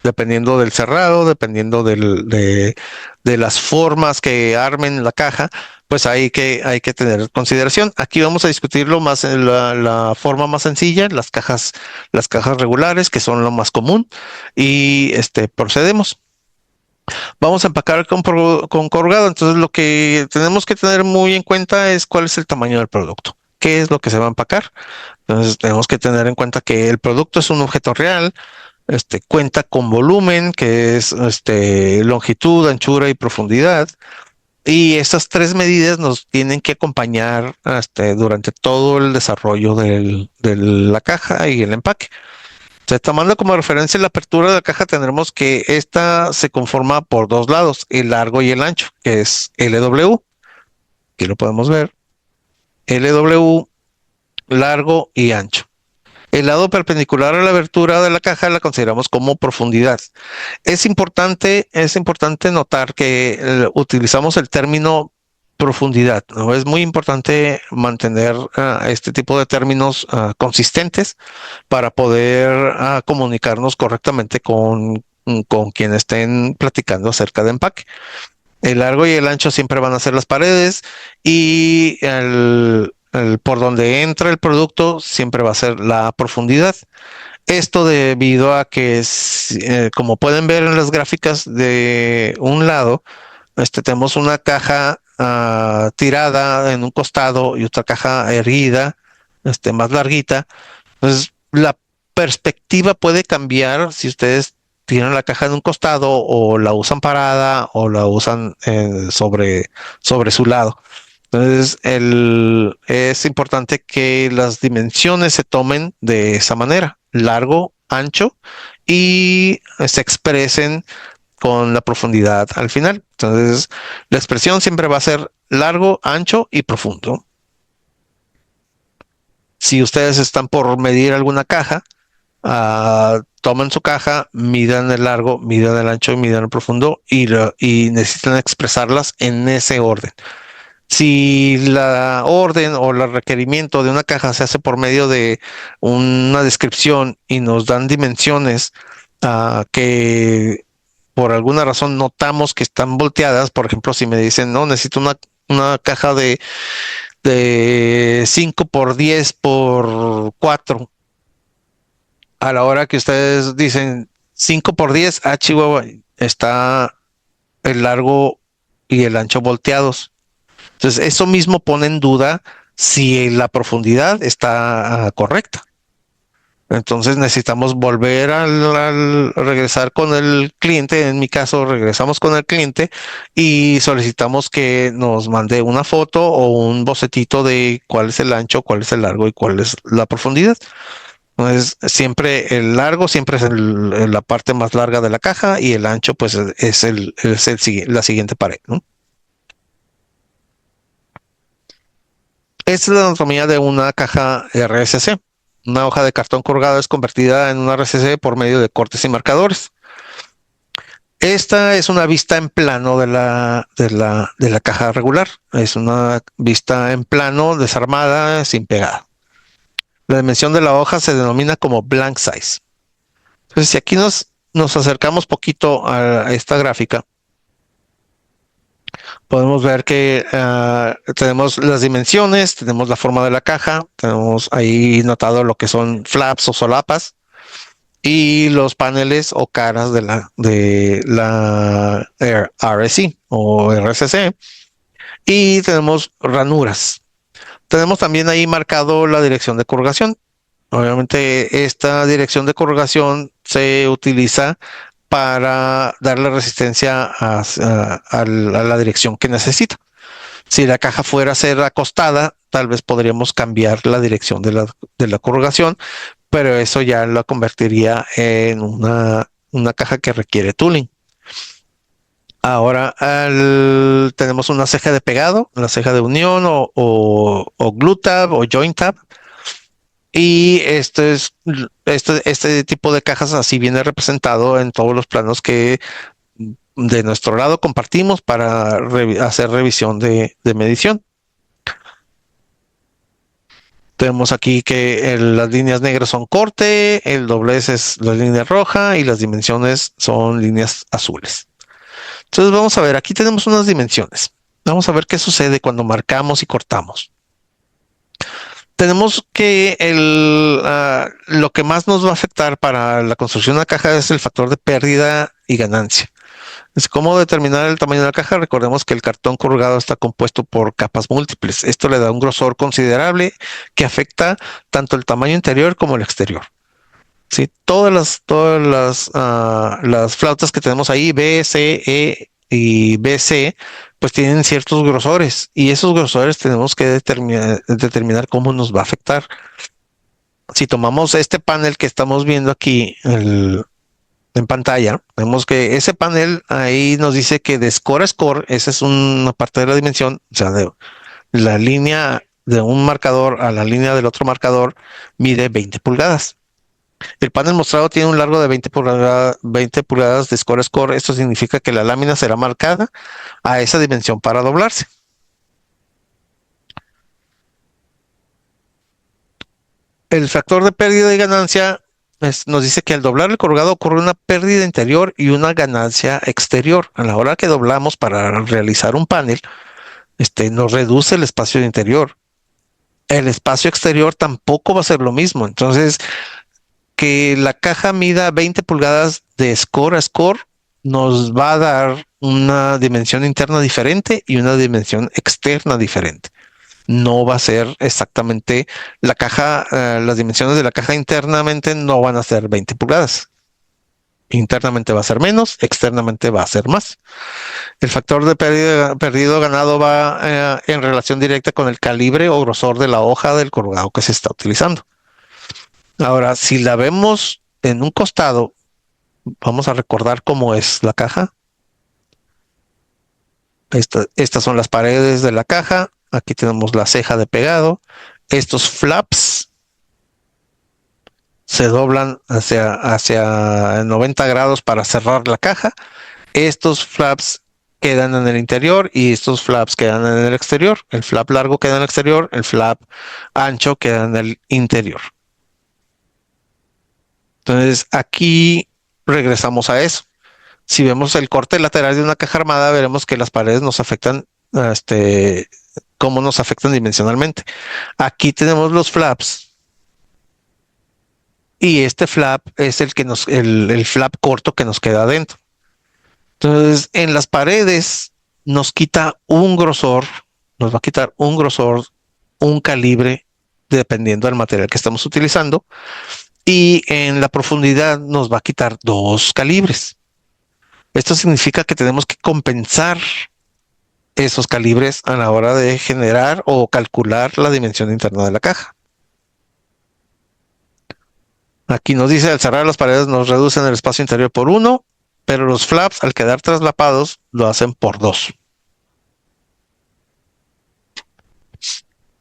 dependiendo del cerrado, dependiendo de las formas que armen la caja, pues hay que tener consideración. Aquí vamos a discutirlo más en la forma más sencilla, las cajas regulares, que son lo más común, y procedemos. Vamos a empacar con corrugado. Entonces lo que tenemos que tener muy en cuenta es cuál es el tamaño del producto, qué es lo que se va a empacar. Entonces tenemos que tener en cuenta que el producto es un objeto real, cuenta con volumen, que es longitud, anchura y profundidad. Y estas tres medidas nos tienen que acompañar durante todo el desarrollo de la caja y el empaque. sea, tomando como referencia la apertura de la caja, tendremos que esta se conforma por dos lados, el largo y el ancho, que es LW. Aquí lo podemos ver. LW, largo y ancho. El lado perpendicular a la abertura de la caja la consideramos como profundidad. Es importante notar que utilizamos el término profundidad, ¿no? Es muy importante mantener este tipo de términos consistentes para poder comunicarnos correctamente con quien estén platicando acerca de empaque. El largo y el ancho siempre van a ser las paredes y por donde entra el producto siempre va a ser la profundidad. Esto debido a que, como pueden ver en las gráficas de un lado, tenemos una caja tirada en un costado y otra caja erguida, más larguita. Entonces, la perspectiva puede cambiar si ustedes tiran la caja en un costado o la usan parada o la usan sobre su lado. Entonces, es importante que las dimensiones se tomen de esa manera, largo, ancho, y se expresen con la profundidad al final. Entonces, la expresión siempre va a ser largo, ancho y profundo. Si ustedes están por medir alguna caja, toman su caja, midan el largo, midan el ancho y midan el profundo y necesitan expresarlas en ese orden. Si la orden o el requerimiento de una caja se hace por medio de una descripción y nos dan dimensiones que por alguna razón notamos que están volteadas, por ejemplo, si me dicen, no, necesito una caja de 5 por 10 por 4, a la hora que ustedes dicen 5 por 10, Chihuahua, está el largo y el ancho volteados. Entonces, eso mismo pone en duda si la profundidad está correcta. Entonces, necesitamos volver al regresar con el cliente. En mi caso, regresamos con el cliente y solicitamos que nos mande una foto o un bocetito de cuál es el ancho, cuál es el largo y cuál es la profundidad. Entonces, siempre el largo siempre es la parte más larga de la caja y el ancho pues es la siguiente pared, ¿no? Esta es la anatomía de una caja RSC. Una hoja de cartón corrugado es convertida en una RSC por medio de cortes y marcadores. Esta es una vista en plano de la caja regular. Es una vista en plano, desarmada, sin pegada. La dimensión de la hoja se denomina como blank size. Entonces, si aquí nos acercamos poquito a esta gráfica, podemos ver que tenemos las dimensiones, tenemos la forma de la caja, tenemos ahí notado lo que son flaps o solapas y los paneles o caras de la RSC o RSC, y tenemos ranuras. Tenemos también ahí marcado la dirección de corrugación. Obviamente esta dirección de corrugación se utiliza para darle resistencia a la dirección que necesita. Si la caja fuera a ser acostada, tal vez podríamos cambiar la dirección de la corrugación, pero eso ya la convertiría en una caja que requiere tooling. Ahora tenemos una ceja de pegado, la ceja de unión o glue tab o joint tab. Y este tipo de cajas así viene representado en todos los planos que de nuestro lado compartimos para hacer revisión de medición. Tenemos aquí que las líneas negras son corte, el doblez es la línea roja y las dimensiones son líneas azules. Entonces vamos a ver, aquí tenemos unas dimensiones. Vamos a ver qué sucede cuando marcamos y cortamos. Tenemos que lo que más nos va a afectar para la construcción de una caja es el factor de pérdida y ganancia. Es cómo determinar el tamaño de la caja. Recordemos que el cartón corrugado está compuesto por capas múltiples. Esto le da un grosor considerable que afecta tanto el tamaño interior como el exterior. ¿Sí? Todas las flautas que tenemos ahí, B, C, E y BC, pues tienen ciertos grosores y esos grosores tenemos que determinar cómo nos va a afectar. si tomamos este panel que estamos viendo aquí en pantalla, vemos que ese panel ahí nos dice que de score a score, esa es una parte de la dimensión, o sea, de la línea de un marcador a la línea del otro marcador mide 20 pulgadas. El panel mostrado tiene un largo de 20 pulgadas de score a score. Esto significa que la lámina será marcada a esa dimensión para doblarse. El factor de pérdida y ganancia nos dice que al doblar el corrugado ocurre una pérdida interior y una ganancia exterior. A la hora que doblamos para realizar un panel, nos reduce el espacio interior. El espacio exterior tampoco va a ser lo mismo. Entonces, que la caja mida 20 pulgadas de score a score nos va a dar una dimensión interna diferente y una dimensión externa diferente. No va a ser exactamente la caja, las dimensiones de la caja internamente no van a ser 20 pulgadas. Internamente va a ser menos, externamente va a ser más. El factor de perdido ganado va en relación directa con el calibre o grosor de la hoja del corrugado que se está utilizando. Ahora, si la vemos en un costado, vamos a recordar cómo es la caja. Estas son las paredes de la caja. Aquí tenemos la ceja de pegado. Estos flaps se doblan hacia 90 grados para cerrar la caja. Estos flaps quedan en el interior y estos flaps quedan en el exterior. El flap largo queda en el exterior, el flap ancho queda en el interior. Entonces aquí regresamos a eso. Si vemos el corte lateral de una caja armada, veremos que las paredes nos afectan, cómo nos afectan dimensionalmente. Aquí tenemos los flaps y este flap es el flap corto que nos queda adentro. Entonces, en las paredes nos quita un grosor, nos va a quitar un grosor, un calibre, dependiendo del material que estamos utilizando. Y en la profundidad nos va a quitar 2 calibres. Esto significa que tenemos que compensar esos calibres a la hora de generar o calcular la dimensión interna de la caja. Aquí nos dice, al cerrar las paredes nos reducen el espacio interior por 1, pero los flaps al quedar traslapados lo hacen por 2.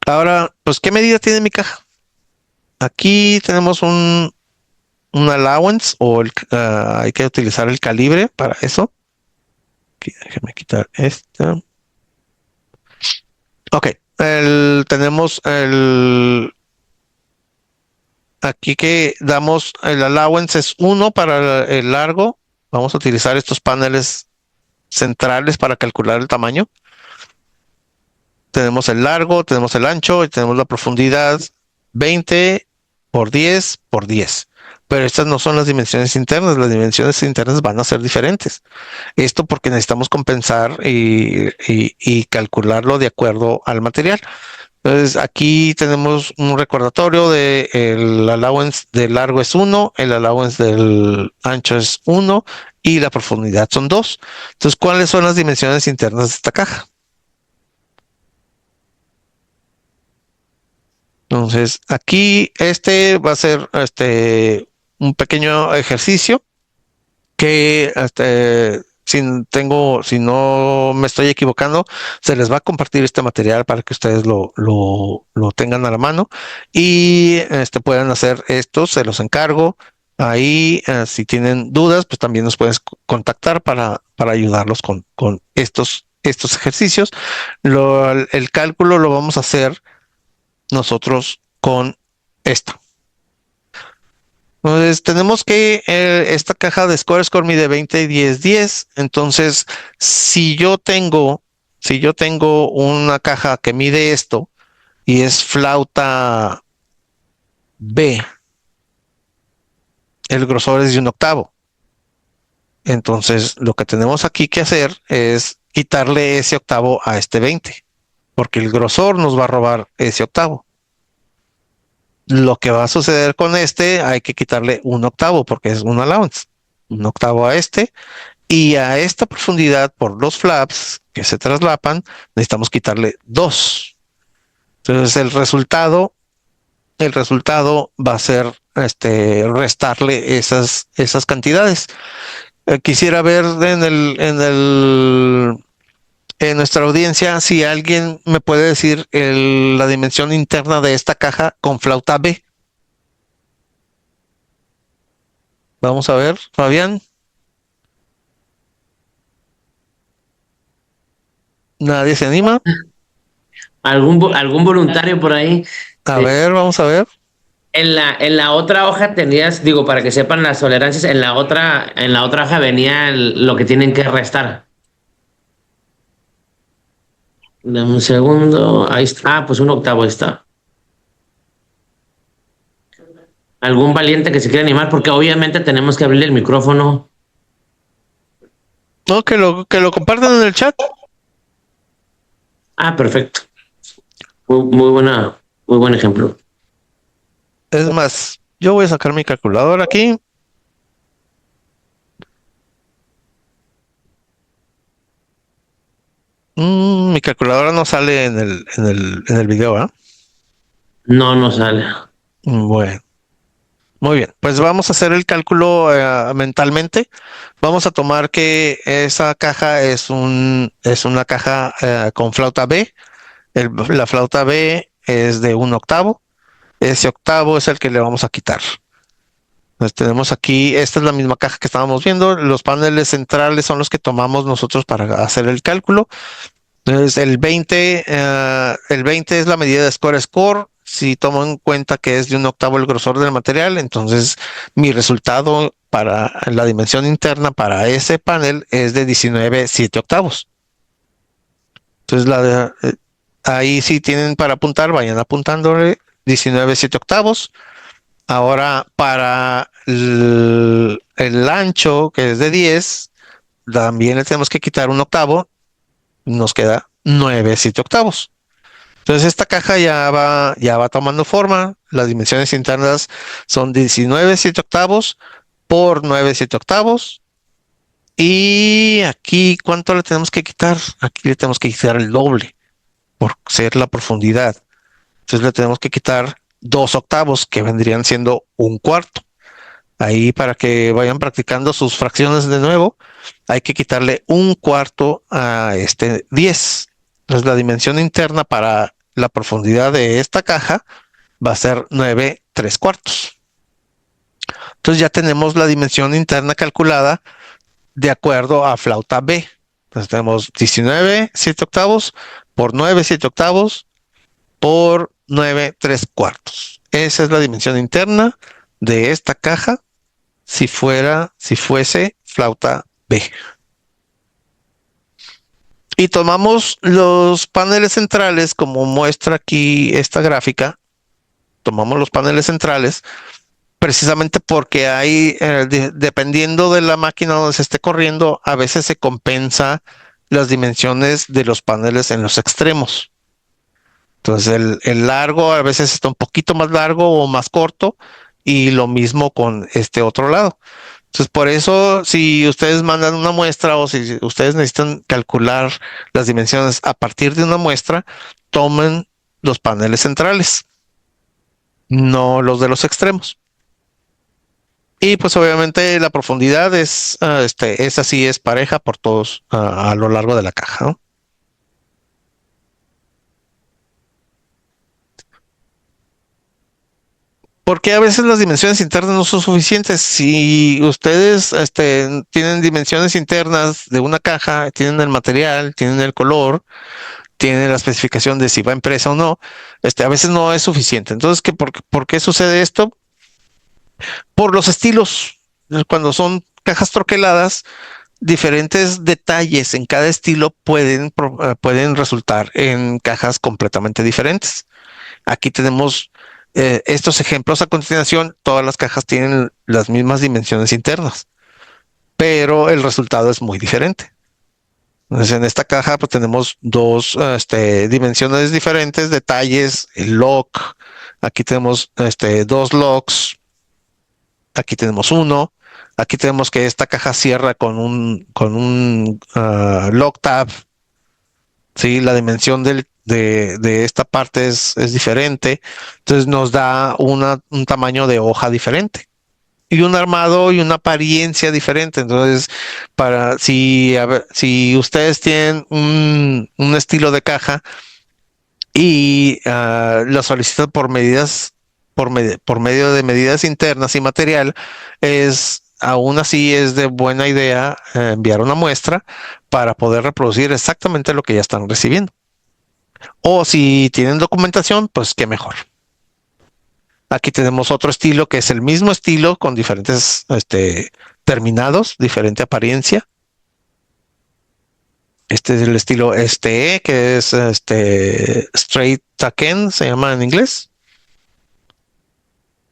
Ahora, pues, ¿qué medida tiene mi caja? Aquí tenemos un allowance o hay que utilizar el calibre para eso. Aquí, déjeme quitar esta. Ok, tenemos aquí que damos el allowance es 1 para el largo. Vamos a utilizar estos paneles centrales para calcular el tamaño. Tenemos el largo, tenemos el ancho y tenemos la profundidad 20 por 10 por 10. Pero estas no son las dimensiones internas, las dimensiones internas van a ser diferentes. Esto porque necesitamos compensar y calcularlo de acuerdo al material. Entonces aquí tenemos un recordatorio de el allowance del largo es 1, el allowance del ancho es 1 y la profundidad son 2. Entonces, ¿cuáles son las dimensiones internas de esta caja? Entonces, aquí va a ser un pequeño ejercicio que si no me estoy equivocando, se les va a compartir este material para que ustedes lo tengan a la mano y puedan hacer esto, se los encargo. Ahí, si tienen dudas, pues también nos puedes contactar para ayudarlos con estos ejercicios. El cálculo lo vamos a hacer nosotros con esto. Entonces tenemos que esta caja de score mide 20, 10, 10. Entonces, si yo tengo una caja que mide esto y es flauta B, el grosor es de 1/8. Entonces, lo que tenemos aquí que hacer es quitarle ese octavo a este 20, porque el grosor nos va a robar ese octavo. Lo que va a suceder con hay que quitarle 1/8 porque es un allowance. 1/8 a y a esta profundidad por los flaps que se traslapan, necesitamos quitarle 2. Entonces el resultado el resultado va a ser restarle esas cantidades. Quisiera ver en nuestra audiencia si alguien me puede decir la dimensión interna de esta caja con flauta B. Vamos a ver, Fabián. ¿Nadie se anima? ¿Algún voluntario por ahí? A ver, vamos a ver. En la otra hoja tenías, digo, para que sepan las tolerancias, en la otra hoja venía lo que tienen que restar. Dame un segundo. Ahí está. Ah, pues un octavo ahí está. ¿Algún valiente que se quiera animar? Porque obviamente tenemos que abrirle el micrófono. No, que lo compartan en el chat. Ah, perfecto. Muy buen ejemplo. Es más, yo voy a sacar mi calculadora aquí. Mi calculadora no sale en el video, ¿ah? No, no sale. Bueno, muy bien. Pues vamos a hacer el cálculo mentalmente. Vamos a tomar que esa caja es una caja con flauta B. La flauta B es de un octavo. Ese octavo es el que le vamos a quitar. Pues tenemos aquí, esta es la misma caja que estábamos viendo. Los paneles centrales son los que tomamos nosotros para hacer el cálculo. Entonces, el 20 es la medida de score. Si tomo en cuenta que es de un octavo el grosor del material, entonces mi resultado para la dimensión interna para ese panel es de 19/7 octavos. Entonces, ahí sí tienen para apuntar, vayan apuntándole 19/7 octavos. Ahora, para el ancho, que es de 10, también le tenemos que quitar un octavo. Nos queda 9/7 octavos. Entonces esta caja ya va tomando forma. Las dimensiones internas son 19/7 octavos por 9/7 octavos. Y aquí, ¿cuánto le tenemos que quitar? Aquí le tenemos que quitar el doble por ser la profundidad. Entonces le tenemos que quitar 2 octavos, que vendrían siendo un cuarto. Ahí, para que vayan practicando sus fracciones de nuevo, hay que quitarle un cuarto a este 10. Entonces la dimensión interna para la profundidad de esta caja va a ser 9/3. Entonces ya tenemos la dimensión interna calculada de acuerdo a flauta B. Entonces tenemos 19/7 octavos por 9/7 octavos por 9/3. Esa es la dimensión interna de esta caja si fuese flauta B. Y tomamos los paneles centrales, como muestra aquí esta gráfica. Tomamos los paneles centrales precisamente porque hay, dependiendo de la máquina donde se esté corriendo, a veces se compensa las dimensiones de los paneles en los extremos. Entonces el largo a veces está un poquito más largo o más corto, y lo mismo con este otro lado. Entonces, por eso, si ustedes mandan una muestra o si ustedes necesitan calcular las dimensiones a partir de una muestra, tomen los paneles centrales, no los de los extremos. Y pues obviamente la profundidad esa sí es pareja por todos a lo largo de la caja, ¿no? Porque a veces las dimensiones internas no son suficientes. Si ustedes tienen dimensiones internas de una caja, tienen el material, tienen el color, tienen la especificación de si va impresa o no, a veces no es suficiente. Entonces, ¿por qué sucede esto? Por los estilos. Cuando son cajas troqueladas, diferentes detalles en cada estilo pueden resultar en cajas completamente diferentes. Aquí tenemos estos ejemplos a continuación. Todas las cajas tienen las mismas dimensiones internas, pero el resultado es muy diferente. Entonces, en esta caja pues tenemos dos dimensiones diferentes, detalles, el lock. Aquí tenemos dos locks. Aquí tenemos uno. Aquí tenemos que esta caja cierra con un lock tab. ¿sí? La dimensión de esta parte es diferente, entonces nos da un tamaño de hoja diferente y un armado y una apariencia diferente. Entonces, si ustedes tienen un estilo de caja y lo solicitan por medidas, por medio de medidas internas y material, aún así es de buena idea enviar una muestra para poder reproducir exactamente lo que ya están recibiendo. O si tienen documentación, pues qué mejor. Aquí tenemos otro estilo que es el mismo estilo con diferentes terminados, diferente apariencia. Este es el estilo STE, que es Straight Taken, se llama en inglés.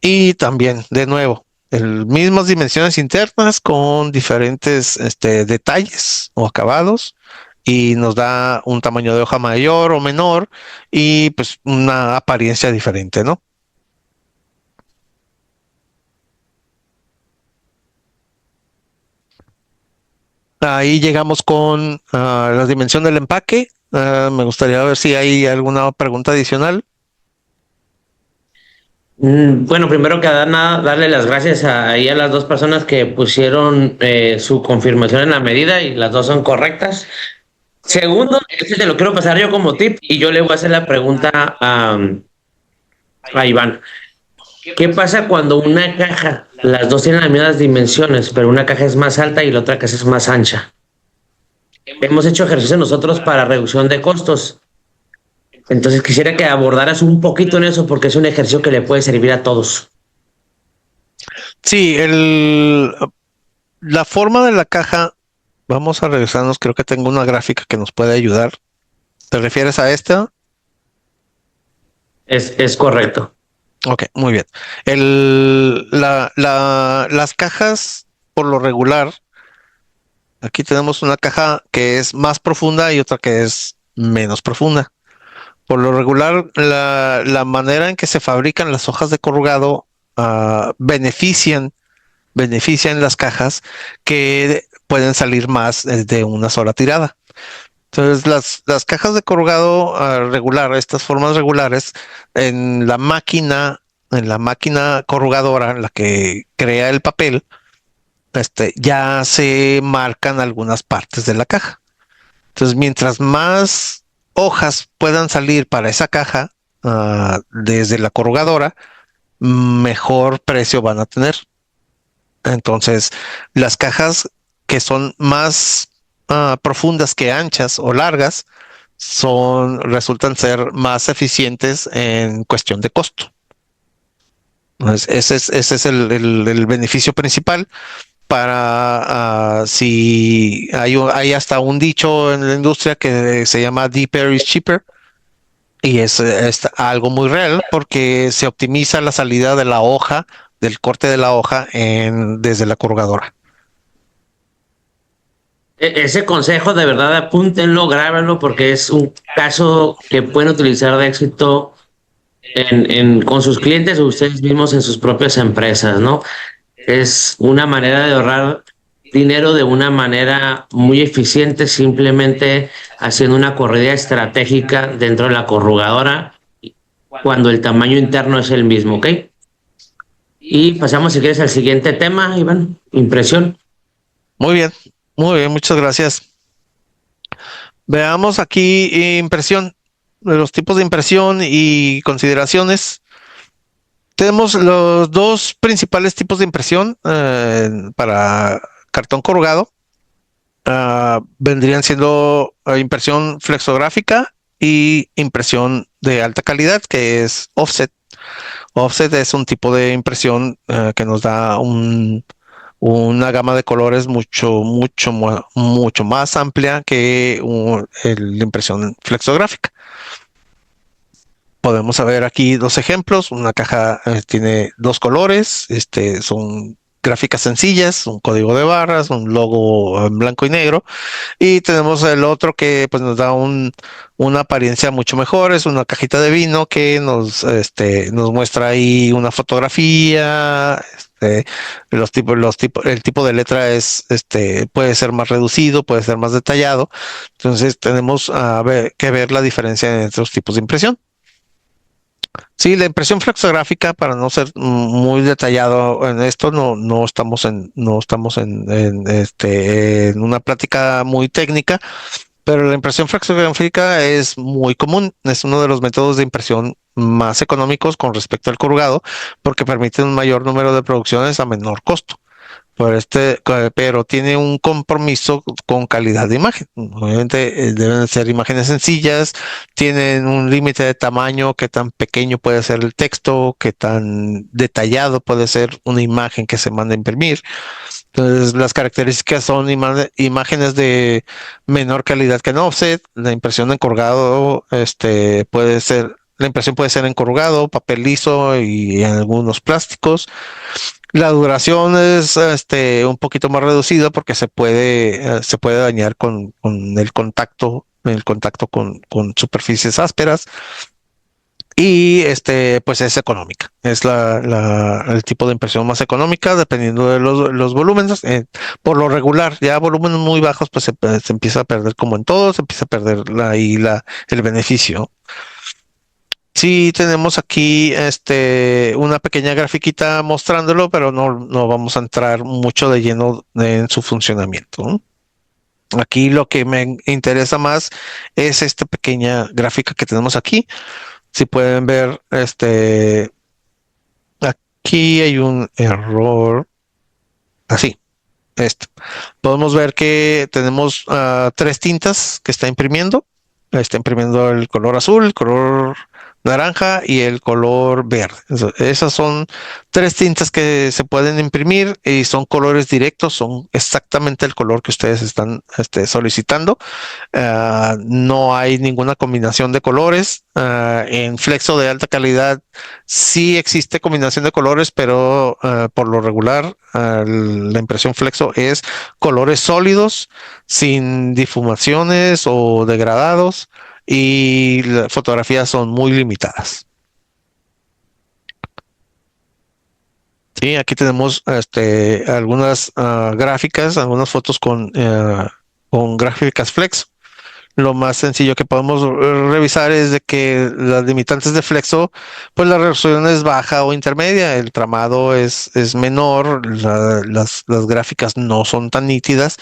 Y también, de nuevo, mismas dimensiones internas con diferentes detalles o acabados, y nos da un tamaño de hoja mayor o menor y pues una apariencia diferente, ¿no? Ahí llegamos con la dimensión del empaque. Me gustaría ver si hay alguna pregunta adicional. Bueno, primero que nada, darle las gracias ahí a las dos personas que pusieron su confirmación en la medida y las dos son correctas. Segundo, este te lo quiero pasar yo como tip y yo le voy a hacer la pregunta a Iván. ¿Qué pasa cuando una caja, las dos tienen las mismas dimensiones, pero una caja es más alta y la otra caja es más ancha? Hemos hecho ejercicio nosotros para reducción de costos. Entonces quisiera que abordaras un poquito en eso porque es un ejercicio que le puede servir a todos. Sí, la forma de la caja, vamos a revisarnos, creo que tengo una gráfica que nos puede ayudar. ¿Te refieres a esta? Es correcto. Ok, muy bien. Las cajas, por lo regular, aquí tenemos una caja que es más profunda y otra que es menos profunda. Por lo regular, la manera en que se fabrican las hojas de corrugado benefician las cajas que pueden salir más de una sola tirada. Entonces, las cajas de corrugado regular, estas formas regulares, en la máquina corrugadora, la que crea el papel, ya se marcan algunas partes de la caja. Entonces, mientras más hojas puedan salir para esa caja desde la corrugadora, mejor precio van a tener. Entonces, las cajas que son más profundas que anchas o largas resultan ser más eficientes en cuestión de costo. Entonces, ese es el beneficio principal. Si hay hasta un dicho en la industria que se llama deeper is cheaper, y es algo muy real porque se optimiza la salida de la hoja, del corte de la hoja desde la corrugadora. Ese consejo de verdad apúntenlo, grábenlo porque es un caso que pueden utilizar de éxito con sus clientes o ustedes mismos en sus propias empresas, ¿no? Es una manera de ahorrar dinero de una manera muy eficiente, simplemente haciendo una corrida estratégica dentro de la corrugadora cuando el tamaño interno es el mismo, ¿ok? Y pasamos, si quieres, al siguiente tema, Iván. Impresión. Muy bien, muchas gracias. Veamos aquí impresión, los tipos de impresión y consideraciones. Tenemos los dos principales tipos de impresión para cartón corrugado. Vendrían siendo impresión flexográfica y impresión de alta calidad, que es offset. Offset es un tipo de impresión que nos da una gama de colores mucho más amplia que la impresión flexográfica. Podemos ver aquí dos ejemplos. Una caja tiene dos colores, son gráficas sencillas, un código de barras, un logo en blanco y negro, y tenemos el otro que pues nos da una apariencia mucho mejor. Es una cajita de vino que nos muestra ahí una fotografía, el tipo de letra puede ser más reducido, puede ser más detallado. Entonces tenemos que ver la diferencia entre los tipos de impresión. Sí, la impresión flexográfica, para no ser muy detallado en esto, no estamos en una plática muy técnica, pero la impresión flexográfica es muy común, es uno de los métodos de impresión más económicos con respecto al corrugado, porque permite un mayor número de producciones a menor costo. Pero tiene un compromiso con calidad de imagen. Obviamente deben ser imágenes sencillas, tienen un límite de tamaño, qué tan pequeño puede ser el texto, qué tan detallado puede ser una imagen que se manda a imprimir. Entonces, las características son imágenes de menor calidad que en offset. La impresión en corrugado la impresión puede ser en corrugado, papel liso y en algunos plásticos. La duración es un poquito más reducida porque se puede dañar con el contacto con superficies ásperas. Y pues es económica. Es el tipo de impresión más económica, dependiendo de los volúmenes. Por lo regular, ya volúmenes muy bajos, pues se empieza a perder, como en todo, se empieza a perder el beneficio. Sí, tenemos aquí una pequeña grafiquita mostrándolo, pero no vamos a entrar mucho de lleno en su funcionamiento, ¿no? Aquí lo que me interesa más es esta pequeña gráfica que tenemos aquí. Si pueden ver, aquí hay un error. Así, esto. Podemos ver que tenemos 3 tintas que está imprimiendo. Está imprimiendo el color azul, el color naranja y el color verde. Esas son 3 tintas que se pueden imprimir y son colores directos, son exactamente el color que ustedes están solicitando. No hay ninguna combinación de colores. En flexo de alta calidad sí existe combinación de colores, pero por lo regular la impresión flexo es colores sólidos, sin difumaciones o degradados, y las fotografías son muy limitadas. Sí, aquí tenemos algunas gráficas, algunas fotos con gráficas flexo. Lo más sencillo que podemos revisar es de que las limitantes de flexo, pues la resolución es baja o intermedia, el tramado es menor, las gráficas no son tan nítidas.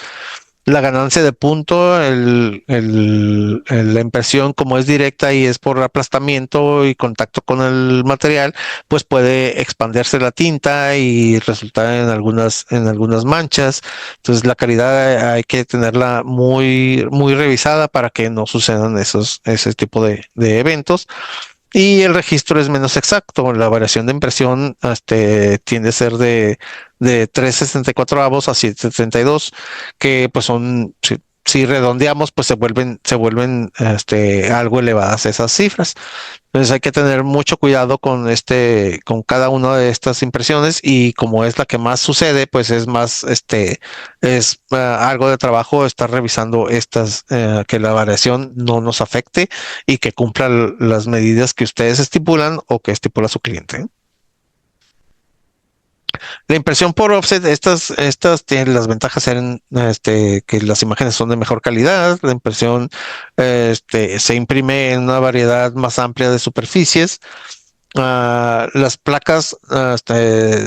La ganancia de punto, la impresión, como es directa y es por aplastamiento y contacto con el material, pues puede expandirse la tinta y resultar en algunas manchas. Entonces la calidad hay que tenerla muy, muy revisada para que no sucedan ese tipo de eventos. Y el registro es menos exacto. La variación de impresión tiende a ser de 3/64 a 7/32, que pues son, si redondeamos, pues se vuelven algo elevadas esas cifras. Entonces hay que tener mucho cuidado con cada una de estas impresiones, y como es la que más sucede, pues es más, algo de trabajo estar revisando que la variación no nos afecte y que cumpla las medidas que ustedes estipulan o que estipula su cliente. La impresión por offset, estas tienen las ventajas en que las imágenes son de mejor calidad. La impresión se imprime en una variedad más amplia de superficies. Las placas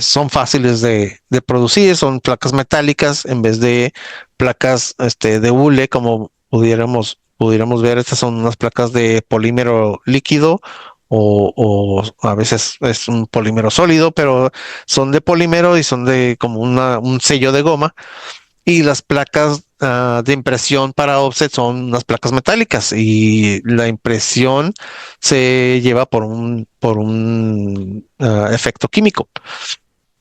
son fáciles de producir, son placas metálicas en vez de placas de hule, como pudiéramos ver. Estas son unas placas de polímero líquido, o a veces es un polímero sólido, pero son de polímero y son de como un sello de goma. Y las placas de impresión para offset son unas placas metálicas, y la impresión se lleva por un efecto químico.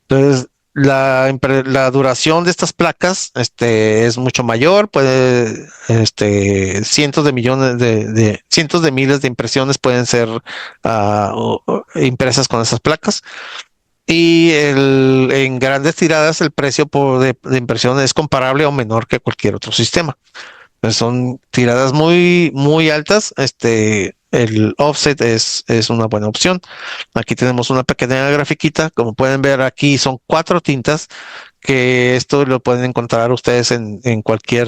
Entonces, la duración de estas placas es mucho mayor. Puede cientos de millones cientos de miles de impresiones pueden ser impresas con esas placas. Y en grandes tiradas el precio de impresión es comparable o menor que cualquier otro sistema. Pues son tiradas muy, muy altas. el offset es una buena opción. Aquí tenemos una pequeña grafiquita. Como pueden ver, aquí son 4 tintas, que esto lo pueden encontrar ustedes en cualquier...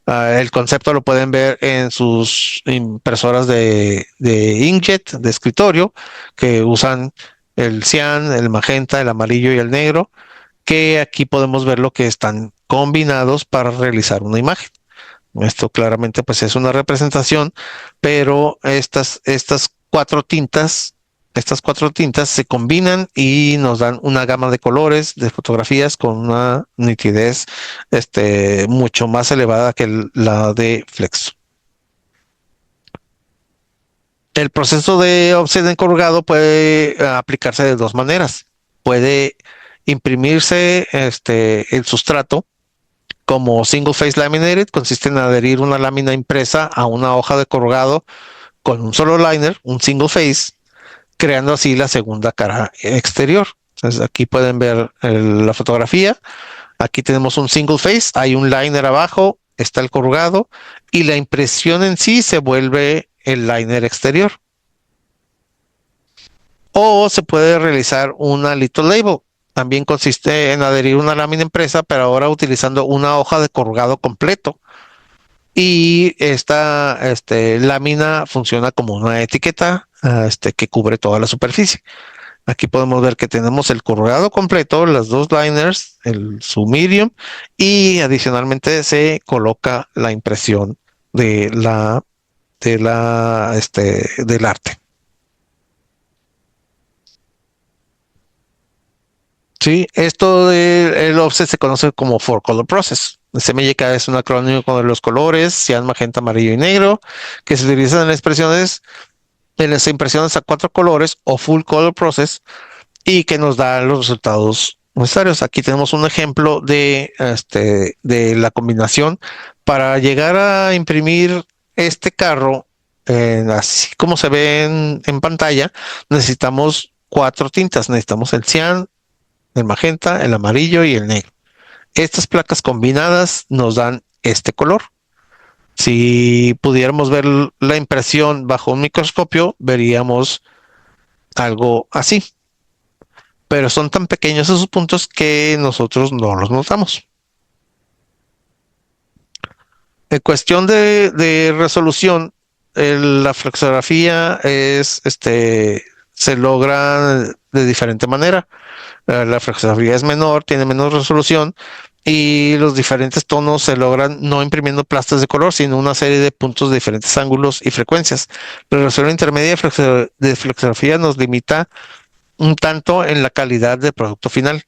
el concepto lo pueden ver en sus impresoras de inkjet de escritorio, que usan el cian, el magenta, el amarillo y el negro, que aquí podemos ver lo que están combinados para realizar una imagen. Esto claramente pues es una representación, pero estas 4 tintas se combinan y nos dan una gama de colores de fotografías con una nitidez mucho más elevada que la de Flexo. El proceso de offset encorrugado puede aplicarse de 2 maneras. Puede imprimirse el sustrato como single face laminated, consiste en adherir una lámina impresa a una hoja de corrugado con un solo liner, un single face, creando así la segunda cara exterior. Entonces aquí pueden ver la fotografía. Aquí tenemos un single face, hay un liner abajo, está el corrugado y la impresión en sí se vuelve el liner exterior. O se puede realizar una little label. También consiste en adherir una lámina impresa, pero ahora utilizando una hoja de corrugado completo. Y esta lámina funciona como una etiqueta que cubre toda la superficie. Aquí podemos ver que tenemos el corrugado completo, las 2 liners, su medium, y adicionalmente se coloca la impresión del arte. Sí, esto del offset se conoce como 4-color process. CMYK es un acrónimo de los colores, cian, magenta, amarillo y negro, que se utilizan en las impresiones a 4 colores o full color process, y que nos da los resultados necesarios. Aquí tenemos un ejemplo de la combinación. Para llegar a imprimir este carro, así como se ve en pantalla, necesitamos 4 tintas. Necesitamos el cian, el magenta, el amarillo y el negro. Estas placas combinadas nos dan este color. Si pudiéramos ver la impresión bajo un microscopio, veríamos algo así. Pero son tan pequeños esos puntos que nosotros no los notamos. En cuestión de resolución, la flexografía se logra de diferente manera. La flexografía es menor, tiene menos resolución, y los diferentes tonos se logran no imprimiendo plastas de color, sino una serie de puntos de diferentes ángulos y frecuencias. La resolución intermedia de flexografía nos limita un tanto en la calidad del producto final.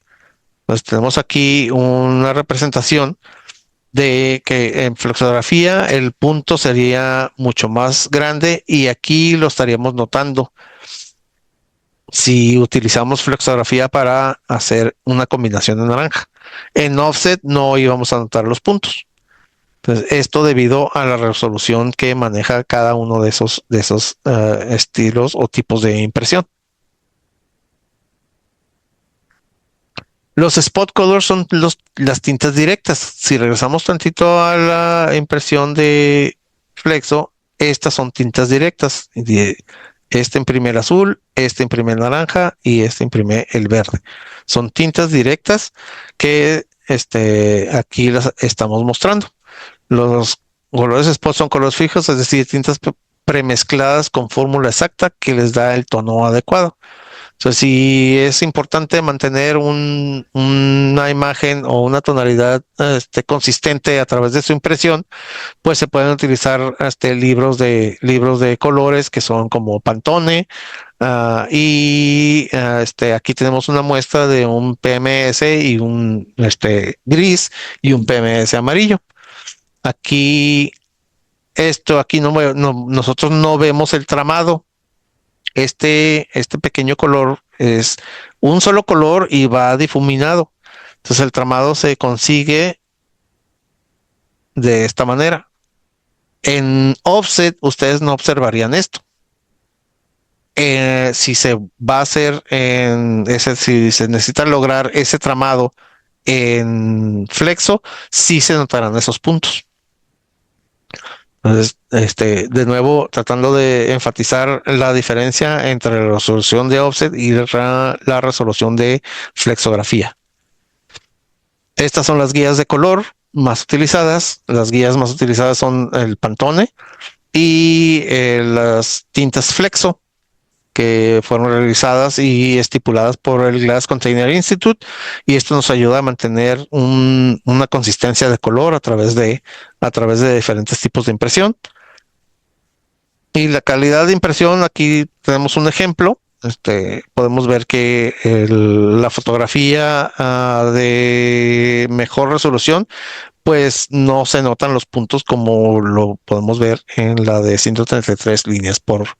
Pues tenemos aquí una representación de que en flexografía el punto sería mucho más grande, y aquí lo estaríamos notando si utilizamos flexografía para hacer una combinación de naranja. En offset no íbamos a notar los puntos. Entonces, esto debido a la resolución que maneja cada uno de esos estilos o tipos de impresión. Los spot colors son las tintas directas. Si regresamos tantito a la impresión de Flexo, estas son tintas directas. Este imprime el azul, este imprime el naranja y este imprime el verde. Son tintas directas que aquí las estamos mostrando. Los colores spot son colores fijos, es decir, tintas premezcladas con fórmula exacta que les da el tono adecuado. Entonces, si es importante mantener una imagen o una tonalidad consistente a través de su impresión, pues se pueden utilizar libros de colores que son como Pantone, y aquí tenemos una muestra de un PMS y un gris y un PMS amarillo. Aquí nosotros no vemos el tramado. Este pequeño color es un solo color y va difuminado. Entonces el tramado se consigue de esta manera. En offset ustedes no observarían esto. Si se va a hacer si se necesita lograr ese tramado en Flexo, sí se notarán esos puntos. Entonces, de nuevo, tratando de enfatizar la diferencia entre la resolución de offset y la resolución de flexografía. Estas son las guías de color más utilizadas. Las guías más utilizadas son el Pantone y las tintas Flexo, que fueron realizadas y estipuladas por el Glass Container Institute, y esto nos ayuda a mantener una consistencia de color a través de diferentes tipos de impresión. Y la calidad de impresión, aquí tenemos un ejemplo. Podemos ver que la fotografía de mejor resolución, pues no se notan los puntos como lo podemos ver en la de 133 líneas por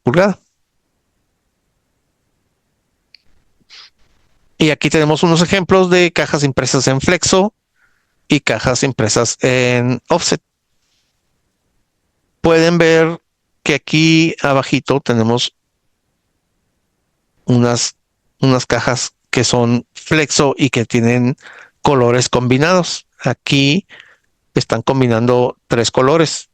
pulgada. Y aquí tenemos unos ejemplos de cajas impresas en flexo y cajas impresas en offset. Pueden ver que aquí abajito tenemos unas cajas que son flexo y que tienen colores combinados. Aquí están combinando 3 colores: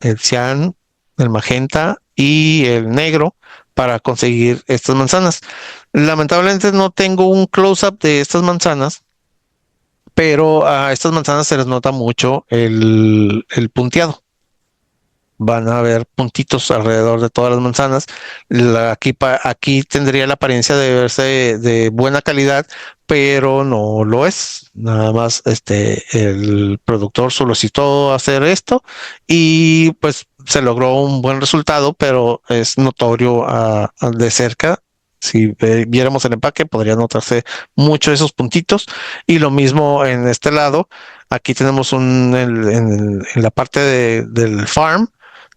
el cian, el magenta y el negro, para conseguir estas manzanas. Lamentablemente no tengo un close-up de estas manzanas, pero a estas manzanas se les nota mucho el punteado. Van a haber puntitos alrededor de todas las manzanas. Aquí tendría la apariencia de verse de buena calidad, pero no lo es. Nada más el productor solicitó hacer esto y pues se logró un buen resultado, pero es notorio de cerca. Si viéramos el empaque, podría notarse mucho esos puntitos. Y lo mismo en este lado. Aquí tenemos en la parte del farm,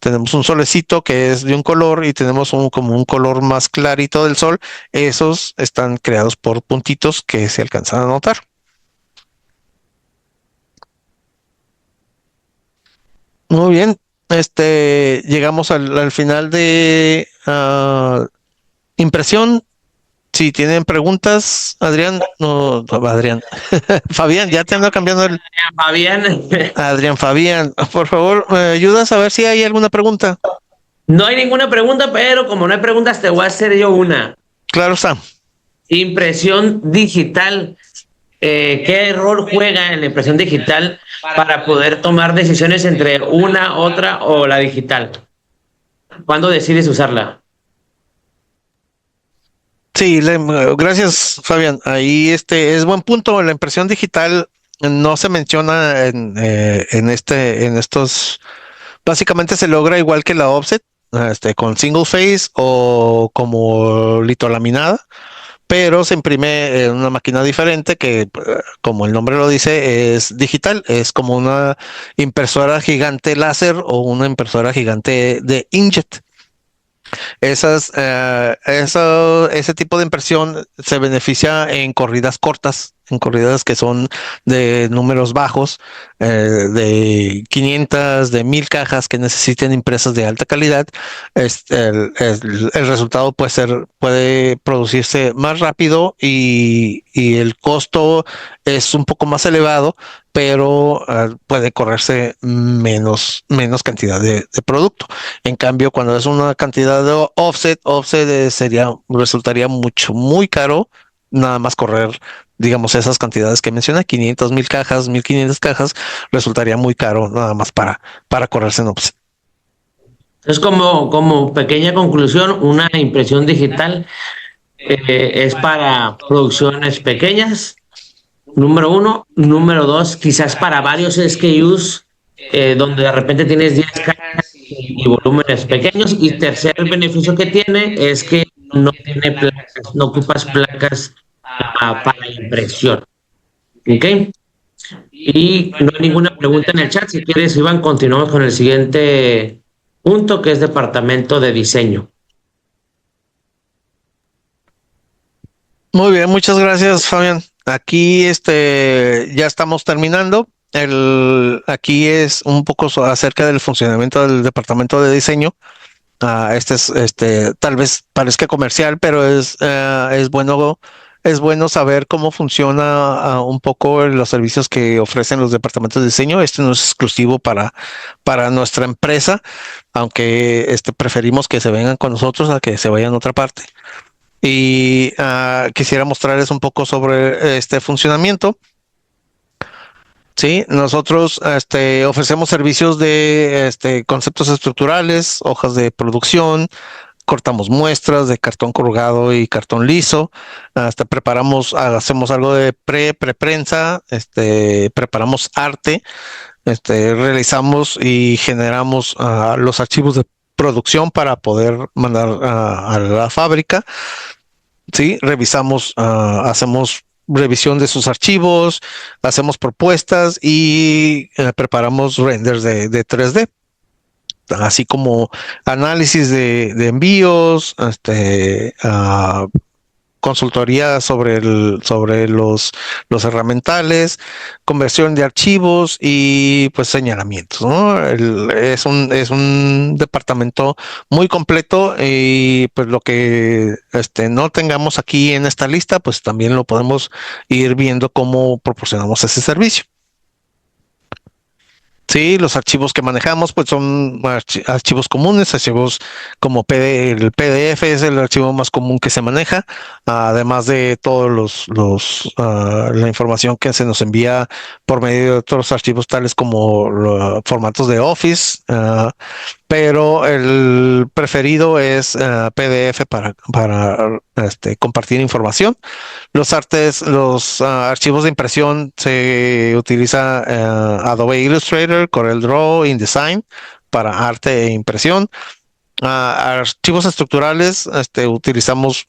tenemos un solecito que es de un color y tenemos como un color más clarito del sol. Esos están creados por puntitos que se alcanzan a notar. Muy bien. Llegamos al final de impresión. Si tienen preguntas, Adrián, Fabián, ya te ando cambiando Fabián. Fabián, por favor, ¿me ayudas a ver si hay alguna pregunta? No hay ninguna pregunta, pero como no hay preguntas, te voy a hacer yo una. Claro está. Impresión digital. ¿Qué rol juega en la impresión digital para poder tomar decisiones entre una, otra o la digital? ¿Cuándo decides usarla? Sí, gracias, Fabián. Ahí es buen punto. La impresión digital no se menciona en estos. Básicamente se logra igual que la offset, con single phase o como litolaminada, pero se imprime en una máquina diferente que, como el nombre lo dice, es digital. Es como una impresora gigante láser o una impresora gigante de inkjet. Ese tipo de impresión se beneficia en corridas cortas, en corridas que son de números bajos, de 500, de 1000 cajas que necesiten impresas de alta calidad. El resultado puede producirse más rápido y el costo es un poco más elevado, pero puede correrse menos cantidad de producto. En cambio, cuando es una cantidad de offset resultaría muy caro nada más correr, digamos, esas cantidades que menciona: 500, 1000 cajas, 1500 cajas, resultaría muy caro nada más para correrse en offset. Es como pequeña conclusión, una impresión digital es para producciones pequeñas, número uno. Número dos, quizás para varios SKUs, donde de repente tienes 10 cajas y volúmenes pequeños. Y tercer beneficio que tiene es que no tiene placas, no ocupas placas para impresión. ¿Ok? Y no hay ninguna pregunta en el chat. Si quieres, Iván, continuamos con el siguiente punto, que es departamento de diseño. Muy bien, muchas gracias, Fabián. Aquí ya estamos terminando. Aquí es un poco acerca del funcionamiento del departamento de diseño. Tal vez parezca comercial, pero es bueno es bueno saber cómo funciona un poco los servicios que ofrecen los departamentos de diseño. Este no es exclusivo para nuestra empresa, aunque preferimos que se vengan con nosotros a que se vayan a otra parte. Y quisiera mostrarles un poco sobre este funcionamiento. Sí, nosotros ofrecemos servicios de conceptos estructurales, hojas de producción, cortamos muestras de cartón corrugado y cartón liso, hacemos algo de preprensa, preparamos arte, realizamos y generamos los archivos de producción para poder mandar a la fábrica. Sí, revisamos, hacemos revisión de sus archivos, hacemos propuestas y preparamos renders de 3D, así como análisis de envíos, consultoría sobre los herramientales, conversión de archivos y pues señalamientos, ¿no? Es un departamento muy completo y pues lo que no tengamos aquí en esta lista, pues también lo podemos ir viendo cómo proporcionamos ese servicio. Sí, los archivos que manejamos pues son archivos comunes, archivos como el PDF es el archivo más común que se maneja, además de todos la información que se nos envía por medio de otros archivos tales como formatos de Office, pero el preferido es PDF para compartir información. Los archivos de impresión se utiliza Adobe Illustrator, CorelDRAW, InDesign para arte e impresión. Archivos estructurales, utilizamos